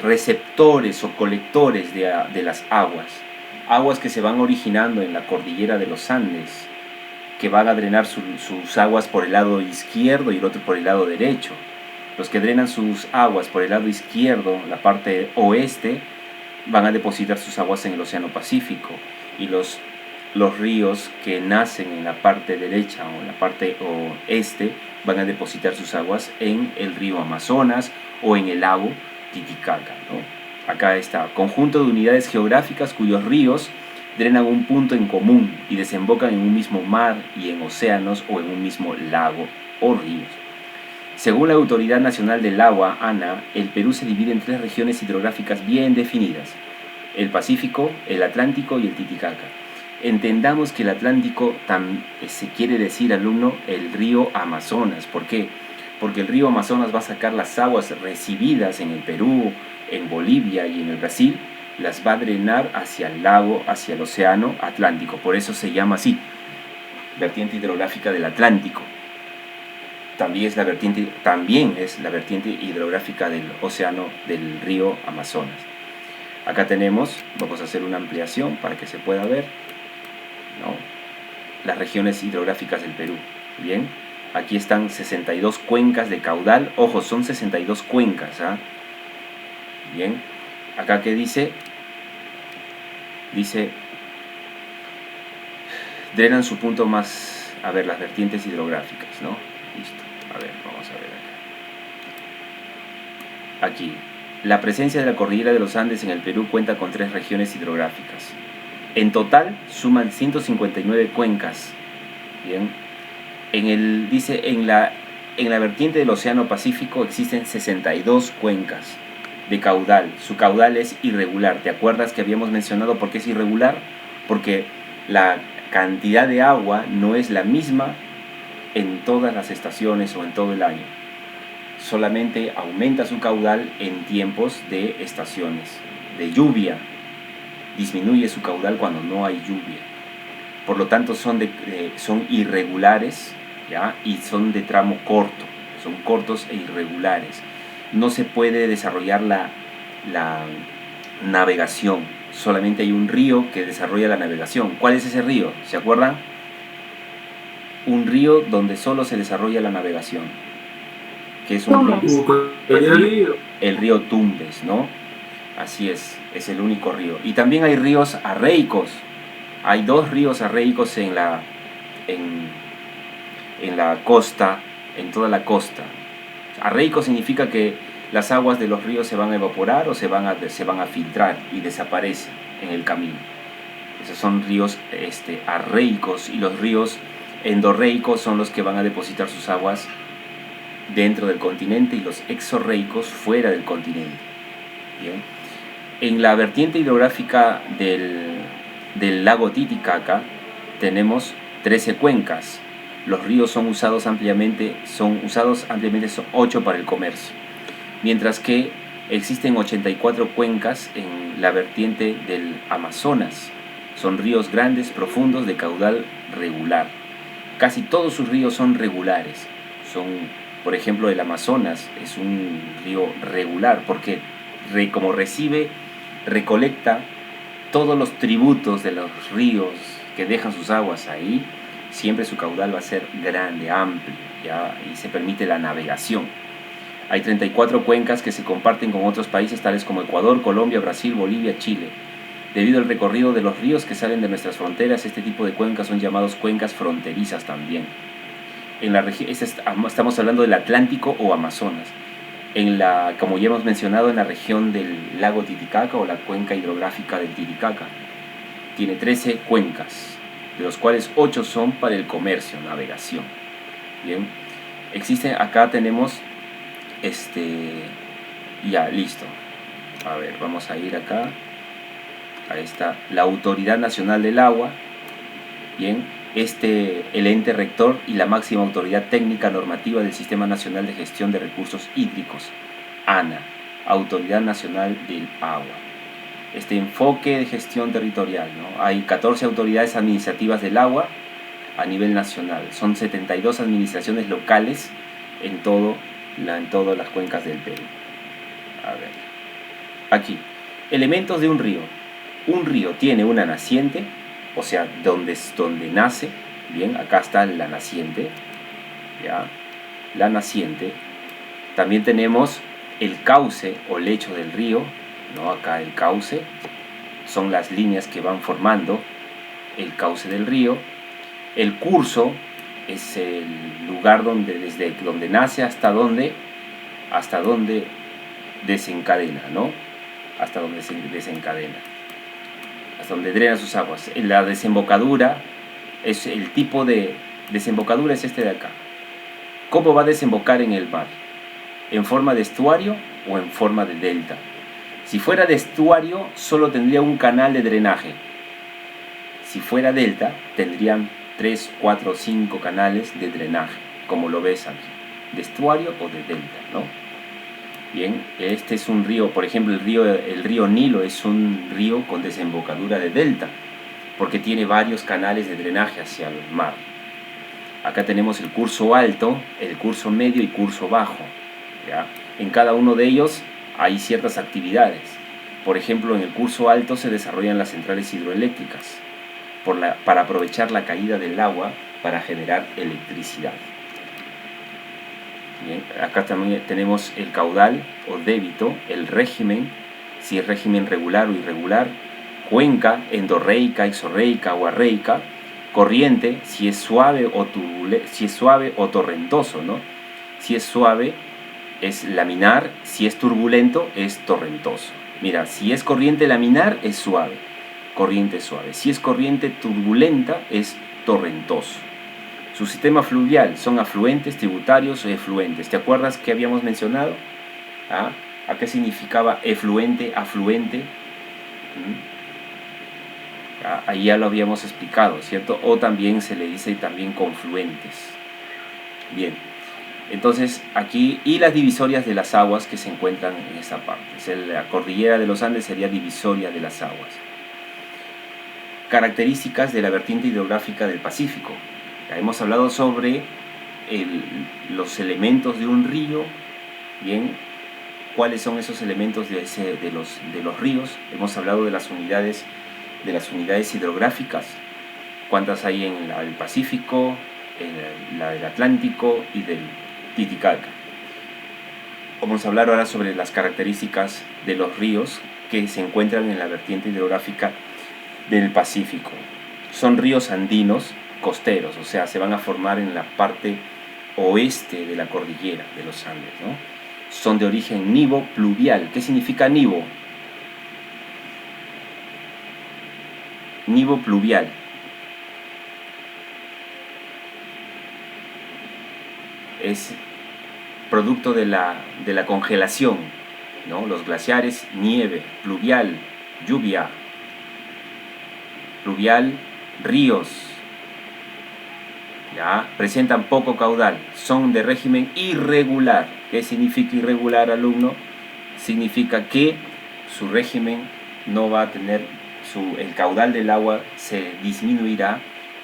receptores o colectores de las aguas que se van originando en la cordillera de los Andes, que van a drenar sus aguas por el lado izquierdo y el otro por el lado derecho. Los que drenan sus aguas por el lado izquierdo, la parte oeste, van a depositar sus aguas en el Océano Pacífico, y los ríos que nacen en la parte derecha o en la parte oeste van a depositar sus aguas en el río Amazonas o en el lago Titicaca, ¿no? Acá está, conjunto de unidades geográficas cuyos ríos drenan un punto en común y desembocan en un mismo mar y en océanos o en un mismo lago o ríos. Según la Autoridad Nacional del Agua, ANA, el Perú se divide en 3 regiones hidrográficas bien definidas: el Pacífico, el Atlántico y el Titicaca. Entendamos que el Atlántico se quiere decir, alumno, el río Amazonas. ¿Por qué? Porque el río Amazonas va a sacar las aguas recibidas en el Perú, en Bolivia y en el Brasil, las va a drenar hacia el lago, hacia el océano Atlántico. Por eso se llama así, vertiente hidrográfica del Atlántico. También es la vertiente hidrográfica del océano, del río Amazonas. Acá tenemos, vamos a hacer una ampliación para que se pueda ver, ¿no?, las regiones hidrográficas del Perú. Bien, aquí están 62 cuencas de caudal. Ojo, son 62 cuencas, ¿ah? Bien, acá que dice, drenan su punto más, a ver, las vertientes hidrográficas, ¿no? Listo, a ver, vamos a ver acá. Aquí, la presencia de la cordillera de los Andes en el Perú cuenta con 3 regiones hidrográficas. En total suman 159 cuencas. Bien, en la vertiente del Océano Pacífico existen 62 cuencas de caudal. Su caudal es irregular. ¿Te acuerdas que habíamos mencionado por qué es irregular? Porque la cantidad de agua no es la misma en todas las estaciones o en todo el año. Solamente aumenta su caudal en tiempos de estaciones de lluvia. Disminuye su caudal cuando no hay lluvia. Por lo tanto son irregulares, ¿ya? Y son de tramo corto. Son cortos e irregulares. No se puede desarrollar la navegación. Solamente hay un río que desarrolla la navegación. ¿Cuál es ese río? ¿Se acuerdan? Un río donde solo se desarrolla la navegación. ¿Qué es un río? El río Tumbes, ¿no? Así es el único río. Y también hay ríos arreicos. Hay 2 ríos arreicos en la costa, en toda la costa. Arreico significa que las aguas de los ríos se van a evaporar o se van a filtrar y desaparecen en el camino. Esos son ríos arreicos, y los ríos endorreicos son los que van a depositar sus aguas dentro del continente y los exorreicos fuera del continente. Bien. En la vertiente hidrográfica del lago Titicaca tenemos 13 cuencas. Los ríos son usados ampliamente, son 8 para el comercio, mientras que existen 84 cuencas en la vertiente del Amazonas. Son ríos grandes, profundos, de caudal regular. Casi todos sus ríos son regulares. Por ejemplo, el Amazonas es un río regular porque como recolecta todos los tributos de los ríos que dejan sus aguas ahí, siempre su caudal va a ser grande, amplio, ¿ya? Y se permite la navegación. Hay 34 cuencas que se comparten con otros países tales como Ecuador, Colombia, Brasil, Bolivia, Chile. Debido al recorrido de los ríos que salen de nuestras fronteras, este tipo de cuencas son llamados cuencas fronterizas también. En la región, estamos hablando del Atlántico o Amazonas. Como ya hemos mencionado, en la región del lago Titicaca o la cuenca hidrográfica del Titicaca, tiene 13 cuencas, de los cuales 8 son para el comercio, navegación. Bien, acá tenemos, ya, listo. A ver, vamos a ir acá. Ahí está, la Autoridad Nacional del Agua. Bien, el ente rector y la máxima autoridad técnica normativa del Sistema Nacional de Gestión de Recursos Hídricos, ANA, Autoridad Nacional del Agua. Este enfoque de gestión territorial, ¿no? Hay 14 autoridades administrativas del agua a nivel nacional. Son 72 administraciones locales en todas las cuencas del Perú. A ver, aquí, elementos de un río. Un río tiene una naciente, o sea, donde nace. Bien, acá está la naciente, ¿ya? La naciente. También tenemos el cauce o lecho del río, ¿no? Acá el cauce son las líneas que van formando el cauce del río. El curso es el lugar desde donde nace hasta donde desencadena, ¿no? Hasta donde se desencadena, hasta donde drena sus aguas. En la desembocadura, el tipo de desembocadura es este de acá. ¿Cómo va a desembocar en el mar? ¿En forma de estuario o en forma de delta? Si fuera de estuario, solo tendría un canal de drenaje. Si fuera delta, tendrían 3, 4, 5 canales de drenaje, como lo ves aquí, de estuario o de delta, ¿no? Bien, este es un río, por ejemplo, el río Nilo es un río con desembocadura de delta, porque tiene varios canales de drenaje hacia el mar. Acá tenemos el curso alto, el curso medio y curso bajo, ¿ya? En cada uno de ellos hay ciertas actividades. Por ejemplo, en el curso alto se desarrollan las centrales hidroeléctricas para aprovechar la caída del agua para generar electricidad. Bien, acá también tenemos el caudal o débito, el régimen, si es régimen regular o irregular, cuenca, endorreica, exorreica o arreica, corriente, si es suave o torrentoso, ¿no? Si es suave es laminar, si es turbulento es torrentoso. Mira, si es corriente laminar es suave, corriente suave. Si es corriente turbulenta es torrentoso. Su sistema fluvial son afluentes, tributarios o efluentes. ¿Te acuerdas que habíamos mencionado? ¿Ah? ¿A qué significaba efluente, afluente? Ahí ya lo habíamos explicado, ¿cierto? O también se le dice también confluentes. Bien, entonces aquí, y las divisorias de las aguas que se encuentran en esta parte. La cordillera de los Andes sería divisoria de las aguas. Características de la vertiente hidrográfica del Pacífico. Ya hemos hablado sobre los elementos de un río. Bien, ¿cuáles son esos elementos de los ríos? Hemos hablado de las unidades hidrográficas. ¿Cuántas hay en el Pacífico, en la del Atlántico y del Titicaca? Vamos a hablar ahora sobre las características de los ríos que se encuentran en la vertiente hidrográfica del Pacífico. Son ríos andinos costeros, o sea, se van a formar en la parte oeste de la cordillera de los Andes, ¿no? Son de origen nivo-pluvial. ¿Qué significa nivo? Nivo-pluvial. Es producto de la congelación, ¿no? Los glaciares, nieve, pluvial, lluvia, pluvial, ríos. ¿Ya? Presentan poco caudal, son de régimen irregular. ¿Qué significa irregular, alumno? Significa que su régimen no va a tener, el caudal del agua se disminuirá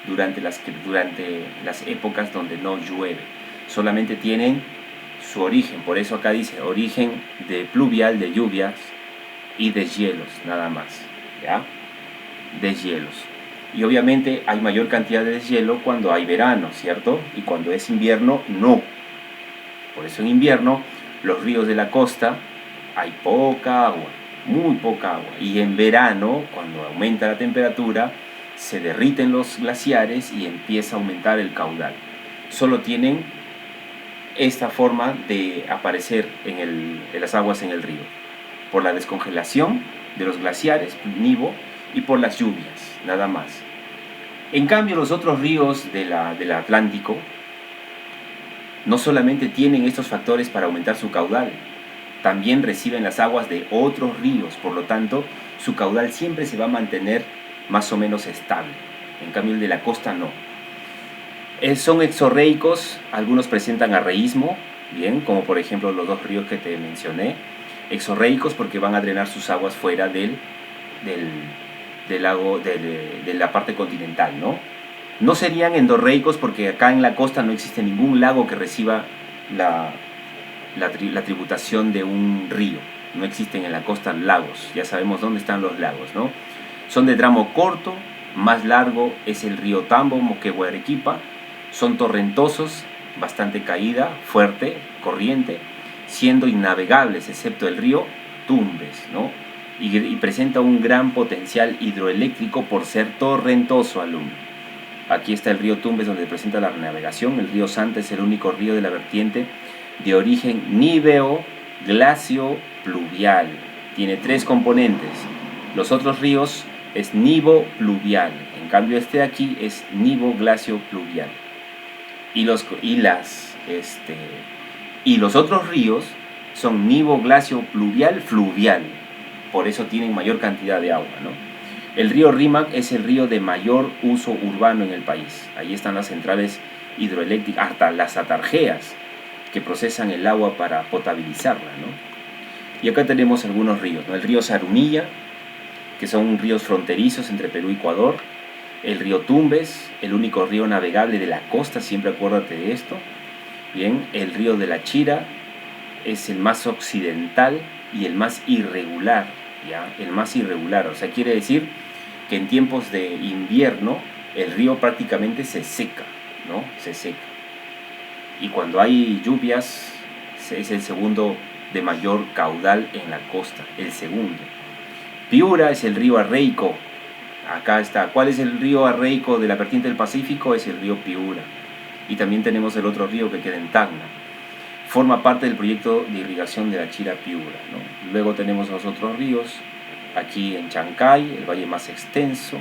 durante las épocas donde no llueve. Solamente tienen su origen, por eso acá dice origen de pluvial, de lluvias y deshielos, nada más, ¿ya? Deshielos. Y obviamente hay mayor cantidad de deshielo cuando hay verano, ¿cierto? Y cuando es invierno, no. Por eso en invierno los ríos de la costa hay poca agua, muy poca agua. Y en verano, cuando aumenta la temperatura, se derriten los glaciares y empieza a aumentar el caudal. Solo tienen esta forma de aparecer en las aguas en el río, por la descongelación de los glaciares, nivo, y por las lluvias, nada más. En cambio, los otros ríos del Atlántico no solamente tienen estos factores para aumentar su caudal, también reciben las aguas de otros ríos, por lo tanto, su caudal siempre se va a mantener más o menos estable. En cambio, el de la costa no. Son exorreicos, algunos presentan arreísmo, bien, como por ejemplo los dos ríos que te mencioné. Exorreicos porque van a drenar sus aguas fuera del lago, de la parte continental, ¿no? No serían endorreicos porque acá en la costa no existe ningún lago que reciba la tributación de un río. No existen en la costa lagos, ya sabemos dónde están los lagos, ¿no? Son de tramo corto, más largo es el río Tambo, Moquegua, Arequipa. Son torrentosos, bastante caída, fuerte, corriente, siendo innavegables excepto el río Tumbes, ¿no? Y presenta un gran potencial hidroeléctrico por ser torrentoso, alumno. Aquí está el río Tumbes donde presenta la navegación. El río Santa es el único río de la vertiente de origen níveo, glacio, pluvial. Tiene 3 componentes. Los otros ríos es nivo pluvial. En cambio este de aquí es nivo, glacio, pluvial. Y los otros ríos son nivo, glacio, pluvial, fluvial. Por eso tienen mayor cantidad de agua, ¿no? El río Rímac es el río de mayor uso urbano en el país. Ahí están las centrales hidroeléctricas, hasta las atarjeas que procesan el agua para potabilizarla, ¿no? Y acá tenemos algunos ríos, ¿no? El río Zarumilla, que son ríos fronterizos entre Perú y Ecuador. El río Tumbes, el único río navegable de la costa, siempre acuérdate de esto. Bien, el río de la Chira es el más occidental y el más irregular, ¿ya? El más irregular, o sea, quiere decir que en tiempos de invierno el río prácticamente se seca, ¿no? Se seca. Y cuando hay lluvias es el segundo de mayor caudal en la costa, el segundo. Piura es el río Arreico. Acá está. ¿Cuál es el río Arreico de la vertiente del Pacífico? Es el río Piura. Y también tenemos el otro río que queda en Tacna. Forma parte del proyecto de irrigación de la Chira Piura, ¿no? Luego tenemos los otros ríos. Aquí en Chancay, el valle más extenso.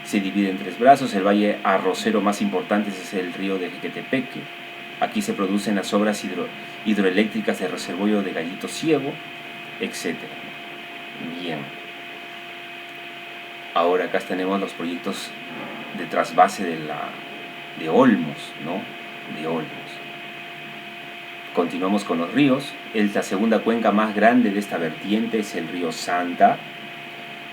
Se divide en 3 brazos. El valle arrocero más importante es el río de Jequetepeque. Aquí se producen las obras hidroeléctricas del reservorio de Gallito Ciego, etc. Bien. Ahora acá tenemos los proyectos de trasvase de Olmos, ¿no? De Olmos. Continuamos con los ríos. La segunda cuenca más grande de esta vertiente es el río Santa,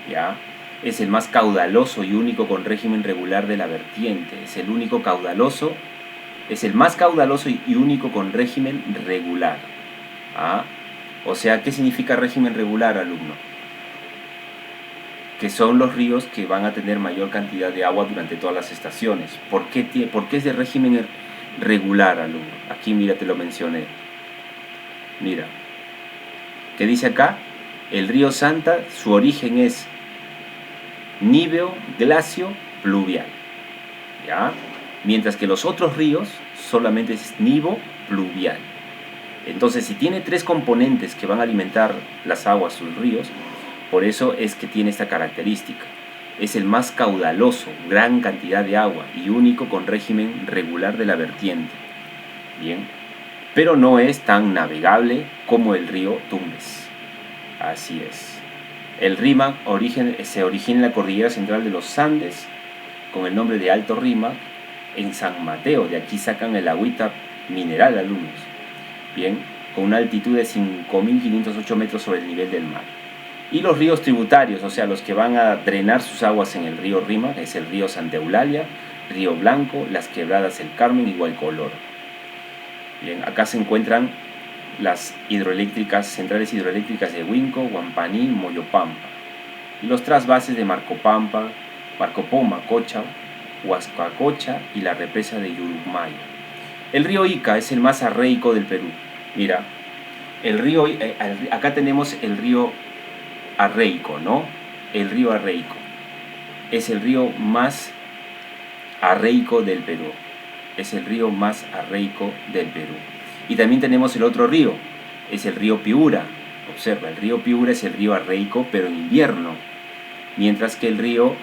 ¿ya? Es el más caudaloso y único con régimen regular de la vertiente. Es el único caudaloso, es el más caudaloso y único con régimen regular. ¿Ah? O sea, ¿qué significa régimen regular, alumno? Que son los ríos que van a tener mayor cantidad de agua durante todas las estaciones. ¿Por qué es de régimen regular, alumno? Aquí, mira, te lo mencioné. Mira, ¿qué dice acá? El río Santa, su origen es níveo, glacio, pluvial, ¿ya? Mientras que los otros ríos solamente es nivo, pluvial. Entonces, si tiene 3 componentes que van a alimentar las aguas, sus ríos, por eso es que tiene esta característica. Es el más caudaloso, gran cantidad de agua y único con régimen regular de la vertiente. Bien, pero no es tan navegable como el río Tumbes. Así es. El Rímac se origina en la cordillera central de los Andes con el nombre de Alto Rímac en San Mateo. De aquí sacan el agüita mineral, alumnos. Bien, con una altitud de 5.508 metros sobre el nivel del mar. Y los ríos tributarios, o sea, los que van a drenar sus aguas en el río Rímac, es el río Santa Eulalia, Río Blanco, Las Quebradas El Carmen y Guaycolor. Bien, acá se encuentran las centrales hidroeléctricas de Huinco, Huampaní, Moyopampa, y los trasvases de Marcopoma, Cocha, Huascacocha y la represa de Yurumaya. El río Ica es el más arreico del Perú. Mira, acá tenemos el río Arreico, ¿no? El río Arreico es el río más arreico del Perú. Es el río más arreico del Perú. Y también tenemos el otro río, es el río Piura. Observa, el río Piura es el río arreico, pero en invierno, mientras que el río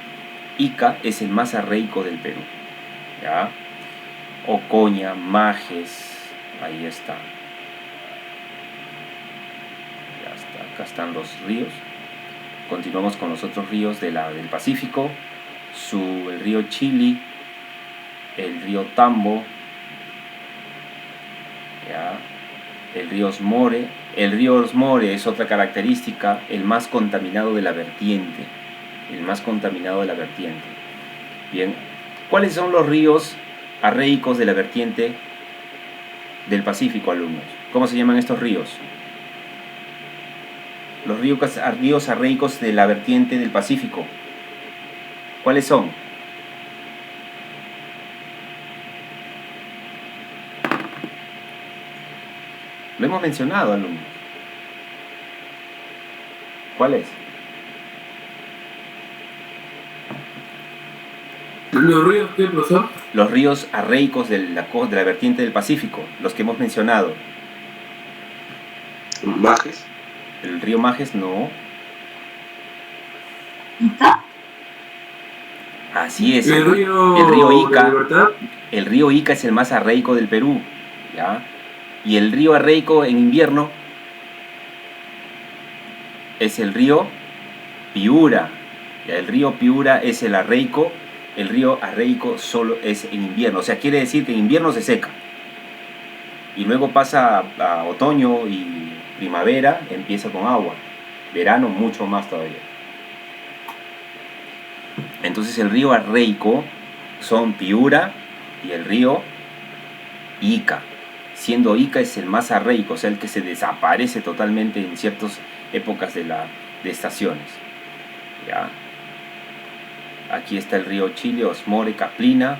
Ica es el más arreico del Perú. ¿Ya? Ocoña, Majes, ahí está. Ya está, acá están los ríos. Continuamos con los otros ríos del Pacífico. El río Chili, el río Tambo, ¿ya? El río Osmore. El río Osmore es otra característica, el más contaminado de la vertiente. El más contaminado de la vertiente. Bien, ¿cuáles son los ríos arreicos de la vertiente del Pacífico, alumnos? ¿Cómo se llaman estos ríos? Los ríos arreicos de la vertiente del Pacífico. ¿Cuáles son? Lo hemos mencionado, alumnos. ¿Cuál es? ¿Los ríos qué, profesor? Los ríos arreicos de la vertiente del Pacífico, los que hemos mencionado. Majes. El río Majes, no. ¿Ica? Así es. El río Ica. Libertad. El río Ica es el más arreico del Perú, ¿ya? Y el río arreico en invierno es el río Piura. ¿Ya? El río Piura es el arreico. El río arreico solo es en invierno. O sea, quiere decir que en invierno se seca. Y luego pasa a otoño y primavera, empieza con agua. Verano mucho más todavía. Entonces el río arreico son Piura y el río Ica. Siendo Ica es el más arreico, o sea, el que se desaparece totalmente en ciertas épocas de estaciones. ¿Ya? Aquí está el río Chile, Osmore, Caplina.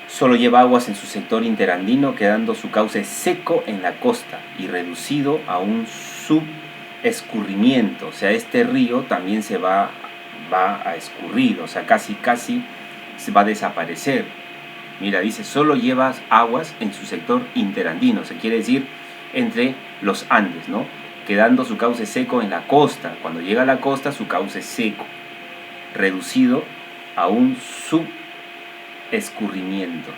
Solo lleva aguas en su sector interandino, quedando su cauce seco en la costa y reducido a un subescurrimiento. O sea, este río también se va a escurrir, o sea, casi se va a desaparecer. Mira, dice, solo lleva aguas en su sector interandino, se quiere decir entre los Andes, ¿no? Quedando su cauce seco en la costa. Cuando llega a la costa, su cauce es seco, reducido a un subescurrimiento.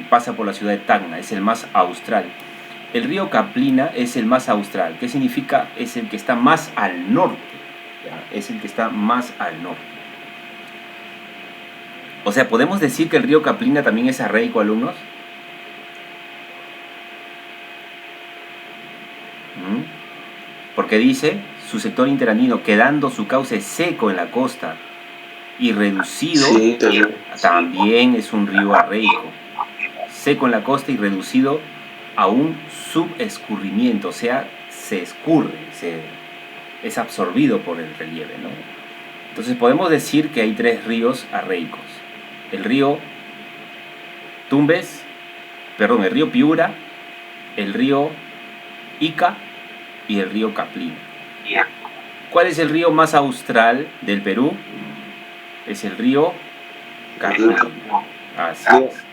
Pasa por la ciudad de Tacna, es el más austral. El río Caplina es el más austral. ¿Qué significa? Es el que está más al norte. ¿Ya? Es el que está más al norte. O sea, ¿podemos decir que el río Caplina también es arreico, alumnos? Porque dice, su sector interandino, quedando su cauce seco en la costa y reducido, Sí, también es un río arreico. Seco en la costa y reducido a un subescurrimiento, o sea, se escurre, es absorbido por el relieve, ¿no? Entonces podemos decir que hay tres ríos arreicos. El río el río Piura, el río Ica y el río Caplina. ¿Cuál es el río más austral del Perú? Es el río Caplina. Así es.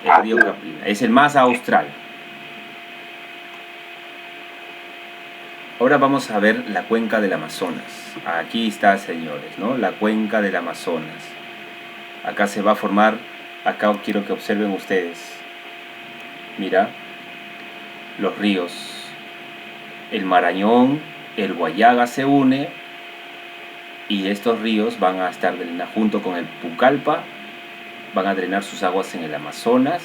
El río Caplina. Es el más austral. Ahora vamos a ver la cuenca del Amazonas. Aquí está, señores, ¿no? La cuenca del Amazonas. Acá se va a formar, acá quiero que observen ustedes. Mira, los ríos. El Marañón, el Guayaga se une y estos ríos van a estar junto con el Pucallpa, van a drenar sus aguas en el Amazonas.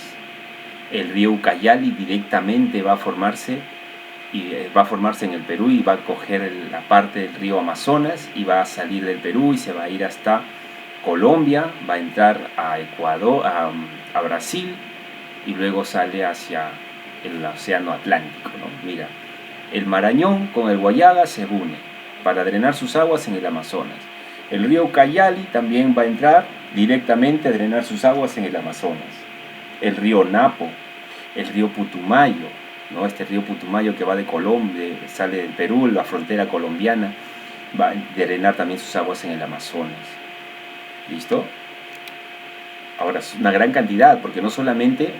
El río Ucayali directamente va a formarse en el Perú y va a coger la parte del río Amazonas y va a salir del Perú y se va a ir hasta Colombia, va a entrar a Ecuador, a Brasil, y luego sale hacia el océano Atlántico, ¿no? Mira, el Marañón con el Guayaga se une para drenar sus aguas en el Amazonas. El río Ucayali también va a entrar directamente a drenar sus aguas en el Amazonas. El río Napo, el río Putumayo, ¿no? Este río Putumayo que va de Colombia, sale del Perú, la frontera colombiana, va a drenar también sus aguas en el Amazonas. ¿Listo? Ahora, es una gran cantidad, porque no solamente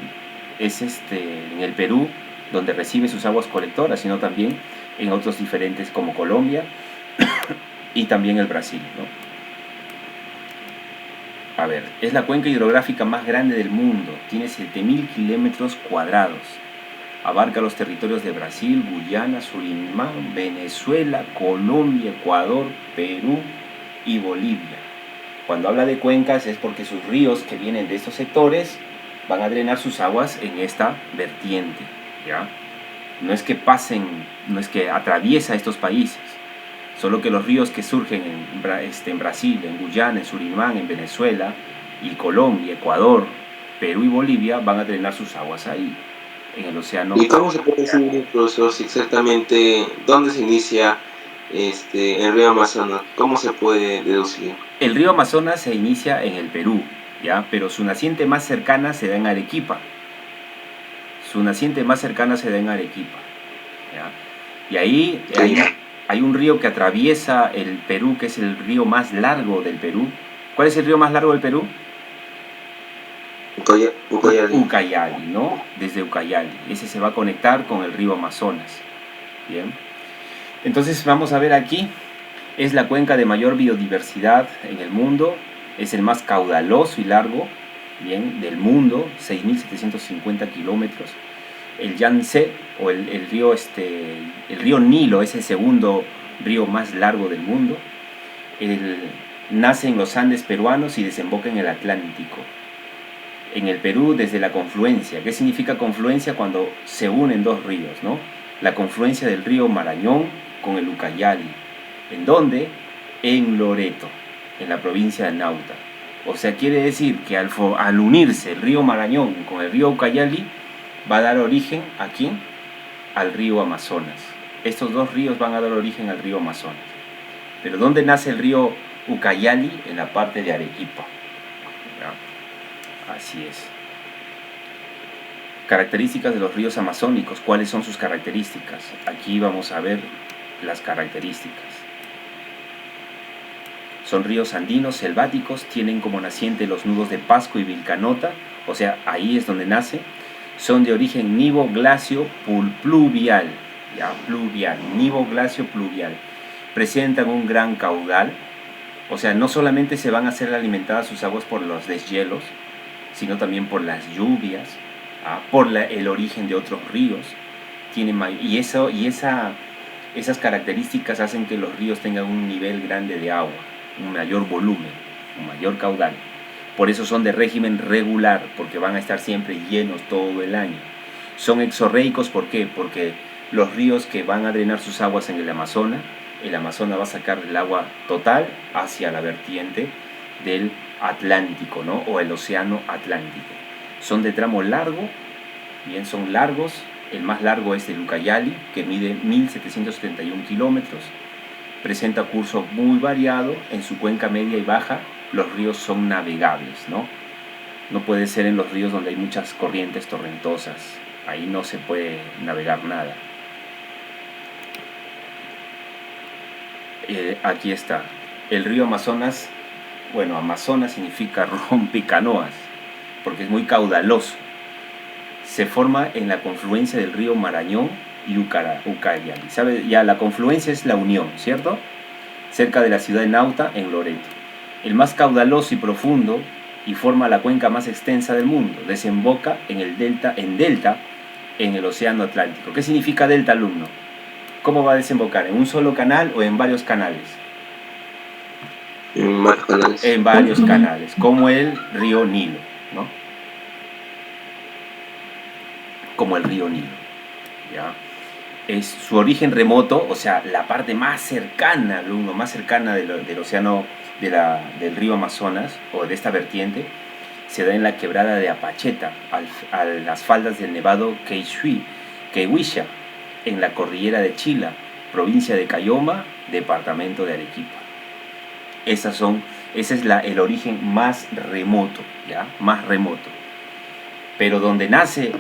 es en el Perú donde recibe sus aguas colectoras, sino también en otros diferentes como Colombia y también el Brasil, ¿no? A ver, es la cuenca hidrográfica más grande del mundo, tiene 7.000 kilómetros cuadrados, abarca los territorios de Brasil, Guyana, Surinam, Venezuela, Colombia, Ecuador, Perú y Bolivia. Cuando habla de cuencas es porque sus ríos que vienen de estos sectores van a drenar sus aguas en esta vertiente, ¿ya? No es que pasen, no es que atraviesa estos países, solo que los ríos que surgen en Brasil, en Guyana, en Surinam, en Venezuela y Colombia, Ecuador, Perú y Bolivia van a drenar sus aguas ahí, en el océano. ¿Y cómo se puede decir, profesor, exactamente dónde se inicia el río Amazonas? ¿Cómo se puede deducir? El río Amazonas se inicia en el Perú, ¿ya? Pero su naciente más cercana se da en Arequipa. Su naciente más cercana se da en Arequipa, ¿ya? Y ahí hay un río que atraviesa el Perú, que es el río más largo del Perú. ¿Cuál es el río más largo del Perú? Ucayali. Ucayali, ¿no? Desde Ucayali. Ese se va a conectar con el río Amazonas. Bien. Entonces vamos a ver aquí. Es la cuenca de mayor biodiversidad en el mundo. Es el más caudaloso y largo, bien, del mundo, 6.750 kilómetros. El Yangtze, o el río Nilo, es el segundo río más largo del mundo. Nace en los Andes peruanos y desemboca en el Atlántico. En el Perú, desde la confluencia. ¿Qué significa confluencia? Cuando se unen dos ríos, ¿no? La confluencia del río Marañón con el Ucayali. ¿En dónde? En Loreto, en la provincia de Nauta. O sea, quiere decir que al unirse el río Marañón con el río Ucayali, va a dar origen ¿a quién? Al río Amazonas. Estos dos ríos van a dar origen al río Amazonas. Pero ¿dónde nace el río Ucayali? En la parte de Arequipa. ¿Ya? Así es. Características de los ríos amazónicos. ¿Cuáles son sus características? Aquí vamos a ver las características. Son ríos andinos, selváticos, tienen como naciente los nudos de Pasco y Vilcanota, o sea, ahí es donde nace. Son de origen nivo-glacio pluvial, ¿ya? Pluvial, nivo-glacio pluvial. Presentan un gran caudal, o sea, no solamente se van a hacer alimentadas sus aguas por los deshielos, sino también por las lluvias, por el origen de otros ríos. Esas características hacen que los ríos tengan un nivel grande de agua, un mayor volumen, un mayor caudal. Por eso son de régimen regular, porque van a estar siempre llenos todo el año. Son exorreicos, ¿por qué? Porque los ríos que van a drenar sus aguas en el Amazonas va a sacar el agua total hacia la vertiente del Atlántico, ¿no? O el océano Atlántico. Son de tramo largo, bien, son largos. El más largo es el Ucayali, que mide 1.771 kilómetros. Presenta curso muy variado. En su cuenca media y baja, los ríos son navegables, ¿no? No puede ser en los ríos donde hay muchas corrientes torrentosas. Ahí no se puede navegar nada. Aquí está. El río Amazonas, bueno, Amazonas significa rompecanoas, porque es muy caudaloso. Se forma en la confluencia del río Marañón y Ucayali. ¿Sabe? Ya la confluencia es la unión, ¿cierto? Cerca de la ciudad de Nauta, en Loreto. El más caudaloso y profundo, y forma la cuenca más extensa del mundo. Desemboca en delta en el océano Atlántico. ¿Qué significa delta, alumno? ¿Cómo va a desembocar? ¿En un solo canal o en varios canales? En varios canales. En varios canales, como el río Nilo, ¿no? Como el río Nilo, ¿ya? es su origen remoto, o sea, la parte más cercana, más cercana del océano, del río Amazonas, o de esta vertiente, se da en la quebrada de Apacheta, a las faldas del nevado Quehuisha, en la cordillera de Chila, provincia de Cayoma, departamento de Arequipa. Ese es el origen más remoto, ¿ya? Más remoto. Pero donde nace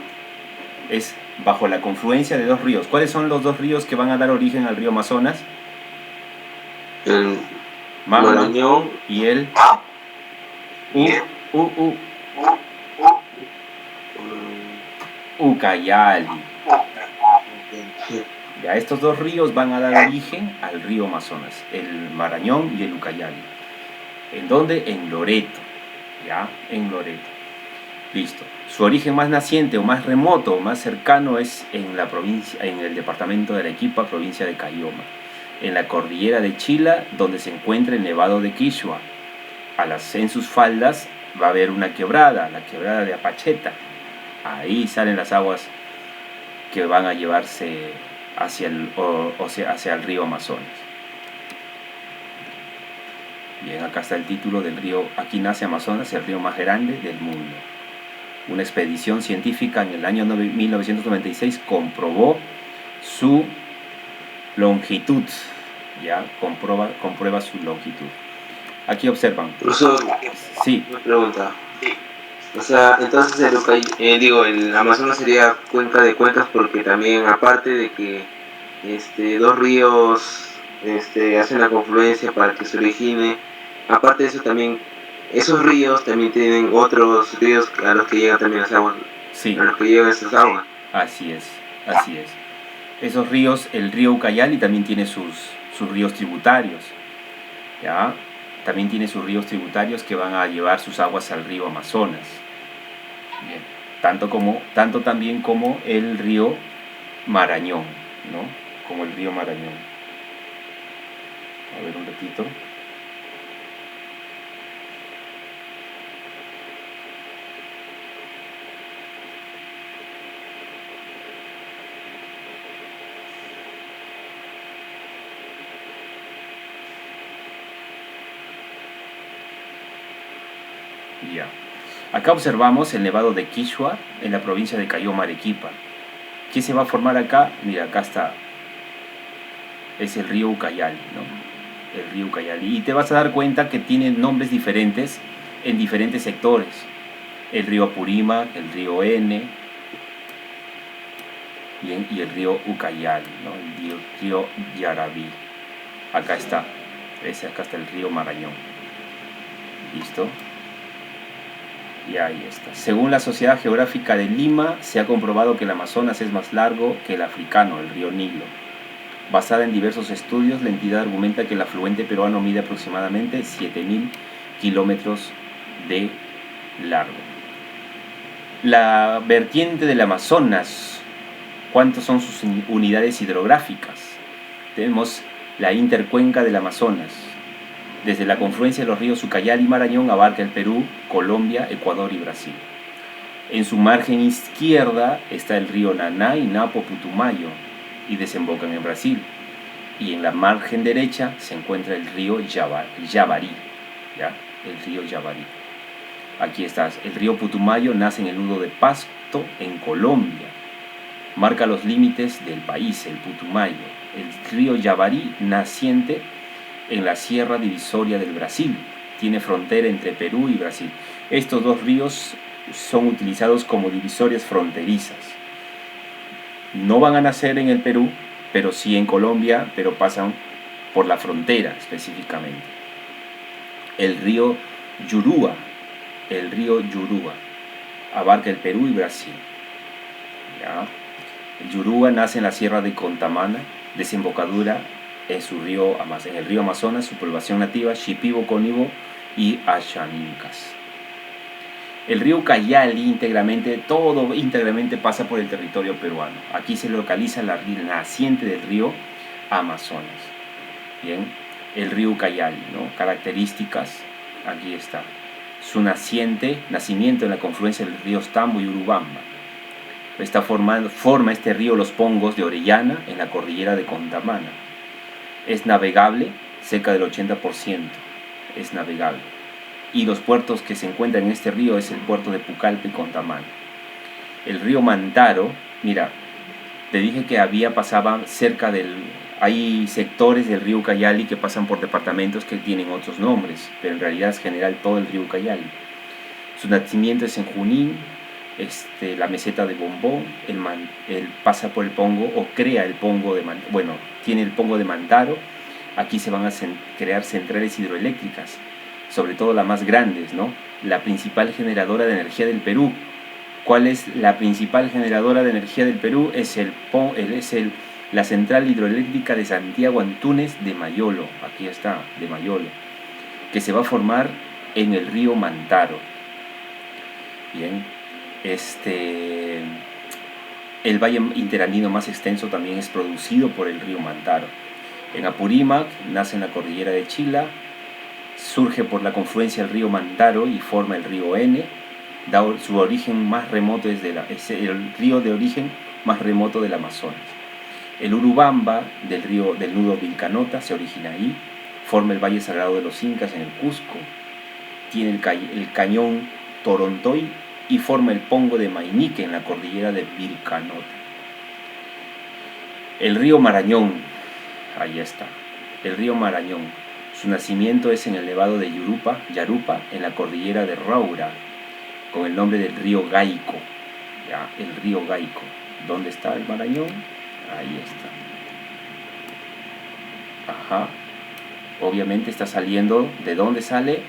es bajo la confluencia de dos ríos. ¿Cuáles son los dos ríos que van a dar origen al río Amazonas? El Magma Marañón y el Ucayali. Ya, estos dos ríos van a dar origen al río Amazonas, el Marañón y el Ucayali. ¿En dónde? En Loreto. ¿Ya? En Loreto. Listo. Su origen más naciente o más remoto o más cercano es en la provincia, en el departamento de Arequipa, provincia de Cayoma, en la cordillera de Chila, donde se encuentra el nevado de Quechua. En sus faldas va a haber una quebrada, la quebrada de Apacheta. Ahí salen las aguas que van a llevarse hacia el río Amazonas. Bien, acá está el título del río. Aquí nace Amazonas, el río más grande del mundo. Una expedición científica en el año 1996 comprobó su longitud. Ya, comprueba su longitud. Aquí observan. Profesor, Sí. una pregunta. O sea, entonces el Amazonas sería cuenca de cuencas porque también, aparte de que dos ríos hacen la confluencia para que se origine, aparte de eso también, esos ríos también tienen otros ríos a los que llegan también las aguas, Sí. a los que llegan esas aguas. Así es. Esos ríos, el río Ucayali también tiene sus ríos tributarios. ¿Ya? También tiene sus ríos tributarios que van a llevar sus aguas al río Amazonas. Bien. Tanto también como el río Marañón, ¿no? Como el río Marañón. A ver un ratito. Ya. Acá observamos el nevado de Quechua en la provincia de Cayoma, Arequipa. ¿Qué se va a formar acá? Mira, acá está. Es el río Ucayali, ¿no? El río Ucayali. Y te vas a dar cuenta que tiene nombres diferentes en diferentes sectores. El río Apurímac, el río N y el río Ucayali, ¿no? El río Yarabí. Acá está. Acá está el río Marañón. ¿Listo? Y ahí está. Según la Sociedad Geográfica de Lima, se ha comprobado que el Amazonas es más largo que el africano, el río Nilo. Basada en diversos estudios, la entidad argumenta que el afluente peruano mide aproximadamente 7.000 kilómetros de largo. La vertiente del Amazonas, ¿cuántas son sus unidades hidrográficas? Tenemos la intercuenca del Amazonas. Desde la confluencia de los ríos Ucayali y Marañón abarca el Perú, Colombia, Ecuador y Brasil. En su margen izquierda está el río Naná y Napo Putumayo y desembocan en Brasil. Y en la margen derecha se encuentra el río Yavarí. ¿Ya? El río Yavarí. Aquí está. El río Putumayo nace en el nudo de Pasto, en Colombia. Marca los límites del país, el Putumayo. El río Yavarí, naciente en la Sierra Divisoria del Brasil. Tiene frontera entre Perú y Brasil. Estos dos ríos son utilizados como divisorias fronterizas. No van a nacer en el Perú, pero sí en Colombia, pero pasan por la frontera específicamente. El río Yurúa, abarca el Perú y Brasil. ¿Ya? El Yurúa nace en la Sierra de Contamana, desembocadura en el río Amazonas, su población nativa, Shipibo, Cónibo y Achanincas. El río Ucayali íntegramente pasa por el territorio peruano. Aquí se localiza la naciente del río Amazonas. Bien, el río Ucayali, ¿no? Características, aquí está. Su nacimiento en la confluencia del río Tambo y Urubamba. Forma este río los Pongos de Orellana en la cordillera de Contamana. Es navegable, cerca del 80% es navegable. Y los puertos que se encuentran en este río es el puerto de Pucallpa y Contamana. El río Mantaro, mira, te dije que pasaba cerca hay sectores del río Ucayali que pasan por departamentos que tienen otros nombres, pero en realidad es general todo el río Ucayali. Su nacimiento es en Junín, la meseta de Bombón, él pasa por el Pongo o crea el Pongo tiene el Pongo de Mantaro. Aquí se van a crear centrales hidroeléctricas, sobre todo las más grandes, ¿no? La principal generadora de energía del Perú. ¿Cuál es la principal generadora de energía del Perú? Es la central hidroeléctrica de Santiago Antúnez de Mayolo. Aquí está, de Mayolo, que se va a formar en el río Mantaro. Bien, el valle interandino más extenso también es producido por el río Mantaro. En Apurímac nace en la cordillera de Chila, surge por la confluencia del río Mantaro y forma el río N. Su origen más remoto es el río de origen más remoto del Amazonas. El Urubamba del nudo Vilcanota se origina ahí, forma el Valle Sagrado de los Incas en el Cusco, tiene el cañón Torontoy y forma el Pongo de Mainique en la cordillera de Vilcanota. El río Marañón, ahí está, el río Marañón. Su nacimiento es en el nevado de Yarupa, en la cordillera de Roura, con el nombre del río Gaico. ¿Ya? El río Gaico. ¿Dónde está el Marañón? Ahí está. Ajá. Obviamente está saliendo. ¿De dónde sale?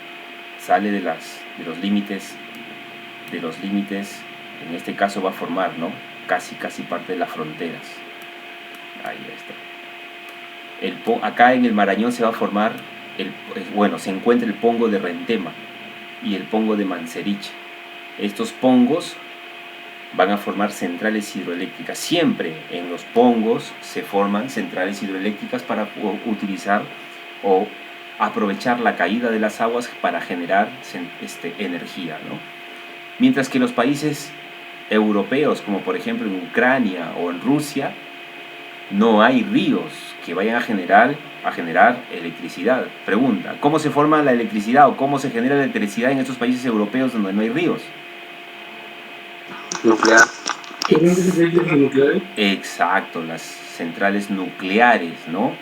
Sale de los límites. En este caso va a formar, ¿no? Casi parte de las fronteras. Ahí está. Acá en el Marañón se va a formar, se encuentra el Pongo de Rentema y el Pongo de Manseriche. Estos pongos van a formar centrales hidroeléctricas. Siempre en los pongos se forman centrales hidroeléctricas para utilizar o aprovechar la caída de las aguas para generar energía, ¿no? Mientras que los países europeos, como por ejemplo en Ucrania o en Rusia, no hay ríos que vayan a generar electricidad. Pregunta, ¿cómo se forma la electricidad o cómo se genera la electricidad en estos países europeos donde no hay ríos? Nuclear. Exacto, las centrales nucleares, ¿no?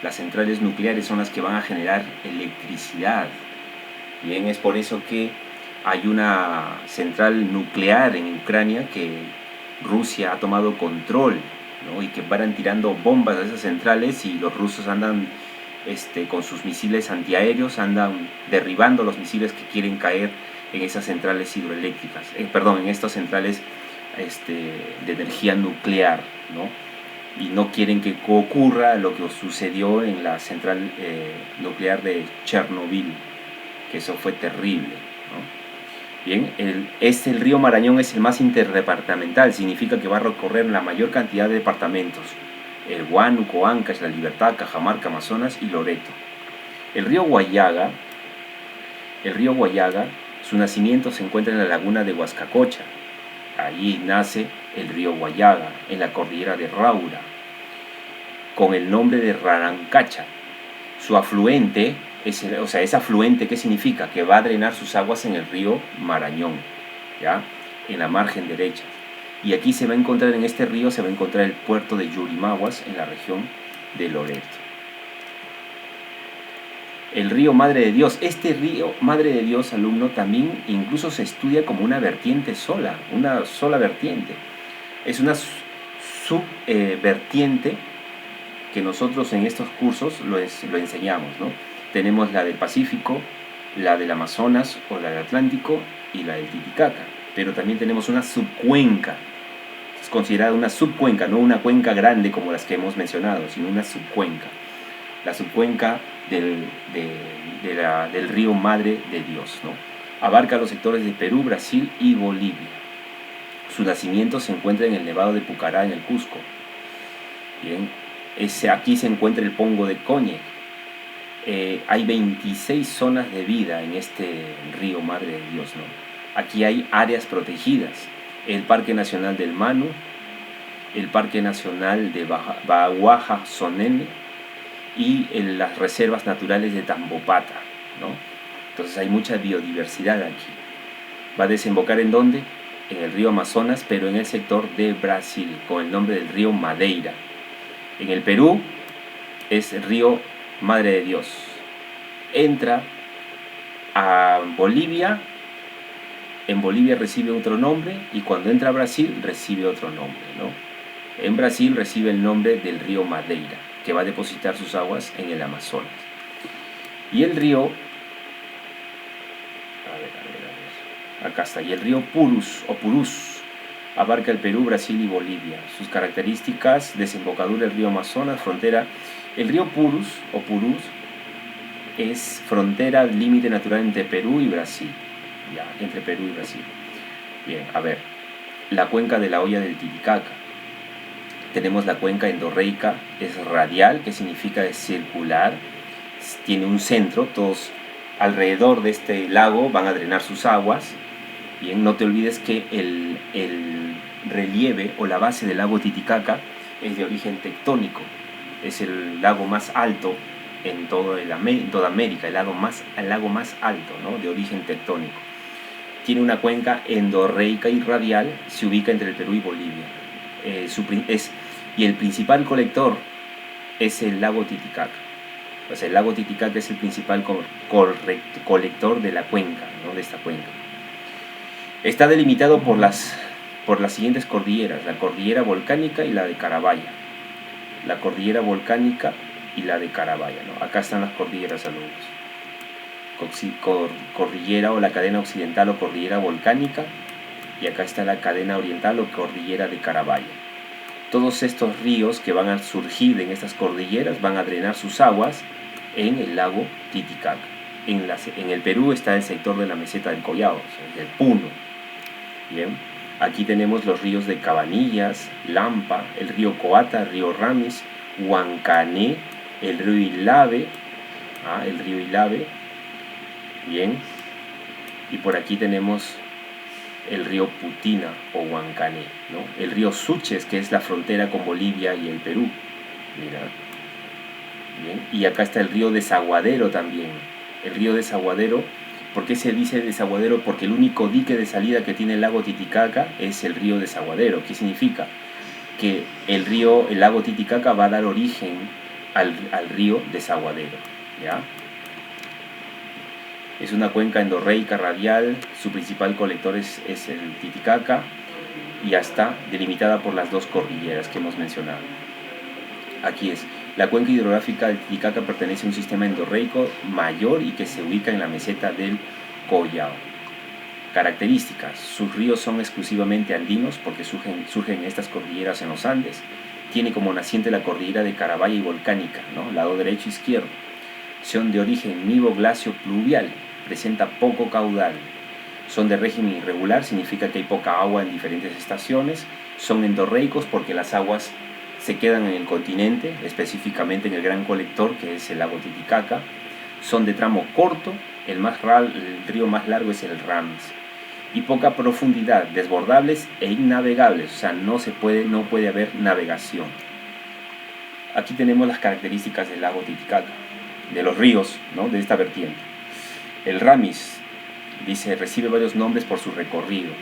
Las centrales nucleares son las que van a generar electricidad. Bien, es por eso que hay una central nuclear en Ucrania que Rusia ha tomado control, ¿no? Y que van tirando bombas a esas centrales y los rusos andan con sus misiles antiaéreos, andan derribando los misiles que quieren caer en esas centrales hidroeléctricas, en estas centrales de energía nuclear, ¿no? Y no quieren que ocurra lo que sucedió en la central nuclear de Chernobyl, que eso fue terrible, ¿no? Bien, el río Marañón es el más interdepartamental, significa que va a recorrer la mayor cantidad de departamentos: el Huánuco, Ancash, La Libertad, Cajamarca, Amazonas y Loreto. El río Guayaga, su nacimiento se encuentra en la laguna de Huascacocha. Allí nace el río Guayaga, en la cordillera de Raura, con el nombre de Rarancacha. Su afluente, es afluente, ¿qué significa? Que va a drenar sus aguas en el río Marañón, ¿ya? En la margen derecha. Y aquí en este río se va a encontrar el puerto de Yurimaguas, en la región de Loreto. El río Madre de Dios. Este río Madre de Dios, alumno, también incluso se estudia como una vertiente sola, una sola vertiente. Es una subvertiente que nosotros en estos cursos lo enseñamos, ¿no? Tenemos la del Pacífico, la del Amazonas o la del Atlántico y la del Titicaca. Pero también tenemos una subcuenca. Es considerada una subcuenca, no una cuenca grande como las que hemos mencionado, sino una subcuenca. La subcuenca del río Madre de Dios, ¿no? Abarca los sectores de Perú, Brasil y Bolivia. Su nacimiento se encuentra en el Nevado de Pucará, en el Cusco. Bien, aquí se encuentra el Pongo de Coñe. Hay 26 zonas de vida en este río Madre de Dios, ¿no? Aquí hay áreas protegidas. el Parque Nacional del Manu, el Parque Nacional de Baguaja-Sonene y en las reservas naturales de Tambopata, ¿no? Entonces hay mucha biodiversidad aquí. ¿Va a desembocar en dónde? En el río Amazonas, pero en el sector de Brasil, con el nombre del río Madeira. En el Perú es el río Madre de Dios. Entra a Bolivia, en Bolivia recibe otro nombre, y cuando entra a Brasil recibe otro nombre, ¿no? En Brasil recibe el nombre del río Madeira, que va a depositar sus aguas en el Amazonas. Y el río, acá está, y el río Purus o Purús abarca el Perú, Brasil y Bolivia. Sus características: desembocadura del río Amazonas, frontera. El río Purus o Purús es frontera, límite natural entre Perú y Brasil. Ya, entre Perú y Brasil. Bien, a ver, la cuenca de la hoya del Titicaca. Tenemos la cuenca endorreica, es radial, que significa es circular, tiene un centro, todos alrededor de este lago van a drenar sus aguas. Bien, no te olvides que el relieve o la base del lago Titicaca es de origen tectónico, es el lago más alto en toda América, el lago más alto, ¿no? De origen tectónico. Tiene una cuenca endorreica y radial, se ubica entre el Perú y Bolivia. Y el principal colector es el lago Titicaca. O sea, el lago Titicaca es el principal colector de la cuenca, ¿no? De esta cuenca. Está delimitado por las siguientes cordilleras: la cordillera volcánica y la de Carabaya. La cordillera volcánica y la de Carabaya, ¿no? Acá están las cordilleras, alumnos. Cordillera o la cadena occidental o cordillera volcánica, y acá está la cadena oriental o cordillera de Carabaya. Todos estos ríos que van a surgir en estas cordilleras van a drenar sus aguas en el lago Titicaca. En el Perú está el sector de la meseta del Collao, o sea, el Puno. Bien, aquí tenemos los ríos de Cabanillas, Lampa, el río Coata, el río Ramis, Huancané, el río Ilave, bien, y por aquí tenemos el río Putina o Huancané, ¿no? El río Suches, que es la frontera con Bolivia y el Perú, mira, bien, y acá está el río Desaguadero también. El río Desaguadero, ¿por qué se dice Desaguadero? Porque el único dique de salida que tiene el lago Titicaca es el río Desaguadero. ¿Qué significa? Que el lago Titicaca va a dar origen al río Desaguadero, ¿ya? Es una cuenca endorreica radial, su principal colector es el Titicaca, y ya está delimitada por las dos cordilleras que hemos mencionado. Aquí es, la cuenca hidrográfica del Titicaca pertenece a un sistema endorreico mayor y que se ubica en la meseta del Collao. Características: sus ríos son exclusivamente andinos porque surgen en estas cordilleras en los Andes. Tiene como naciente la cordillera de Carabaya y volcánica, ¿no? Lado derecho e izquierdo. Son de origen nivo-glacio pluvial, presenta poco caudal. Son de régimen irregular, significa que hay poca agua en diferentes estaciones. Son endorreicos porque las aguas se quedan en el continente, específicamente en el gran colector que es el lago Titicaca. Son de tramo corto, el río más largo es el Ramis. Y poca profundidad, desbordables e innavegables, o sea, no puede haber navegación. Aquí tenemos las características del lago Titicaca, de los ríos, ¿no? De esta vertiente. El Ramis, dice, recibe varios nombres por su recorrido: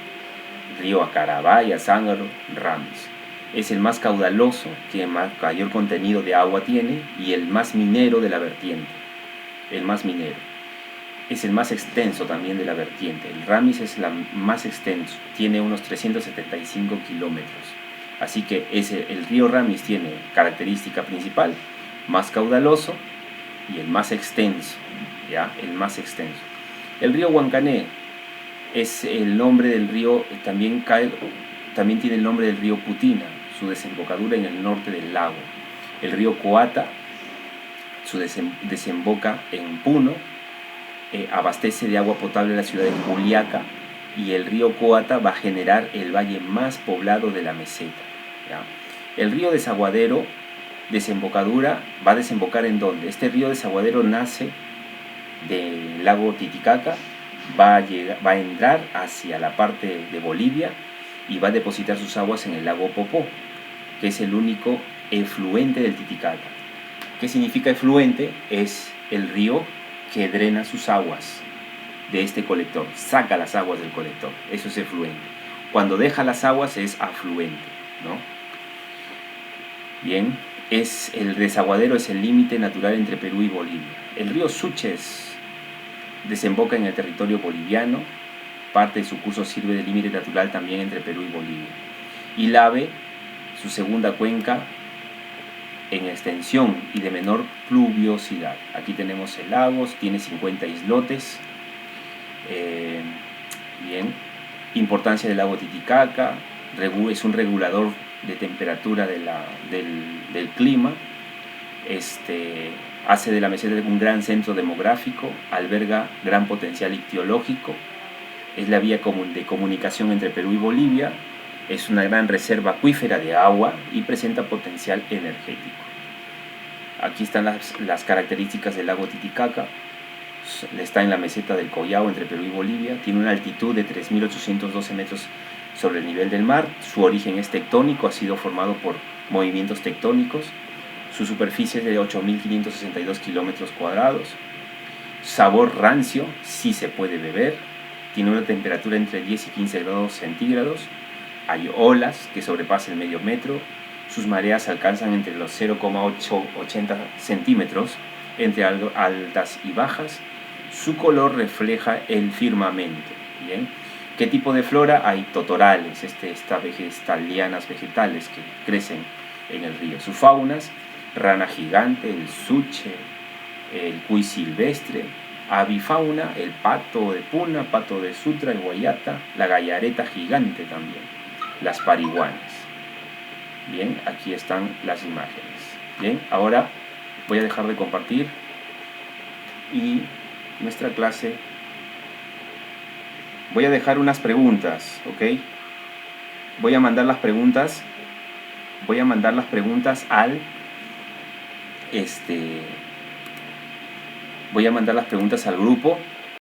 río Acarabaya, Zángaro, Ramis. Es el más caudaloso, que mayor contenido de agua tiene, y el más minero de la vertiente. El más minero. Es el más extenso también de la vertiente. El Ramis es el más extenso, tiene unos 375 kilómetros. Así que el río Ramis tiene característica principal: más caudaloso y el más extenso, ¿ya? El más extenso. El río Huancané es el nombre del río, también tiene el nombre del río Putina, su desembocadura en el norte del lago. El río Coata, desemboca en Puno, abastece de agua potable la ciudad de Juliaca, y el río Coata va a generar el valle más poblado de la meseta, ¿ya? El río Desaguadero, desembocadura, va a desembocar en ¿dónde? Este río Desaguadero nace del lago Titicaca, va a entrar hacia la parte de Bolivia y va a depositar sus aguas en el lago Popó, que es el único efluente del Titicaca. ¿Qué significa efluente? Es el río que drena sus aguas de este colector, saca las aguas del colector, eso es efluente. Cuando deja las aguas es afluente, ¿no? Bien, el desaguadero es el límite natural entre Perú y Bolivia. El río Suches desemboca en el territorio boliviano, parte de su curso sirve de límite natural también entre Perú y Bolivia. Y Lave, su segunda cuenca en extensión y de menor pluviosidad. Aquí tenemos el lago, tiene 50 islotes. Bien, importancia del lago Titicaca, es un regulador de temperatura del clima, hace de la meseta un gran centro demográfico, alberga gran potencial ictiológico, es la vía de comunicación entre Perú y Bolivia, es una gran reserva acuífera de agua y presenta potencial energético. Aquí están las características del lago Titicaca. Está en la meseta del Collao entre Perú y Bolivia, tiene una altitud de 3.812 metros sobre el nivel del mar, su origen es tectónico, ha sido formado por movimientos tectónicos, su superficie es de 8.562 kilómetros cuadrados, sabor rancio, sí se puede beber, tiene una temperatura entre 10 y 15 grados centígrados, hay olas que sobrepasan el medio metro, sus mareas alcanzan entre los 0,880 centímetros, entre altas y bajas, su color refleja el firmamento. ¿Bien? ¿Qué tipo de flora? Hay totorales, estas lianas vegetales que crecen en el río. Sus faunas, rana gigante, el suche, el cuy silvestre, avifauna, el pato de puna, pato de sutra, el guayata, la gallareta gigante también, las pariguanas. Bien, aquí están las imágenes. Bien, ahora voy a dejar de compartir y nuestra clase, voy a dejar unas preguntas, ¿ok? Voy a mandar las preguntas al voy a mandar las preguntas al grupo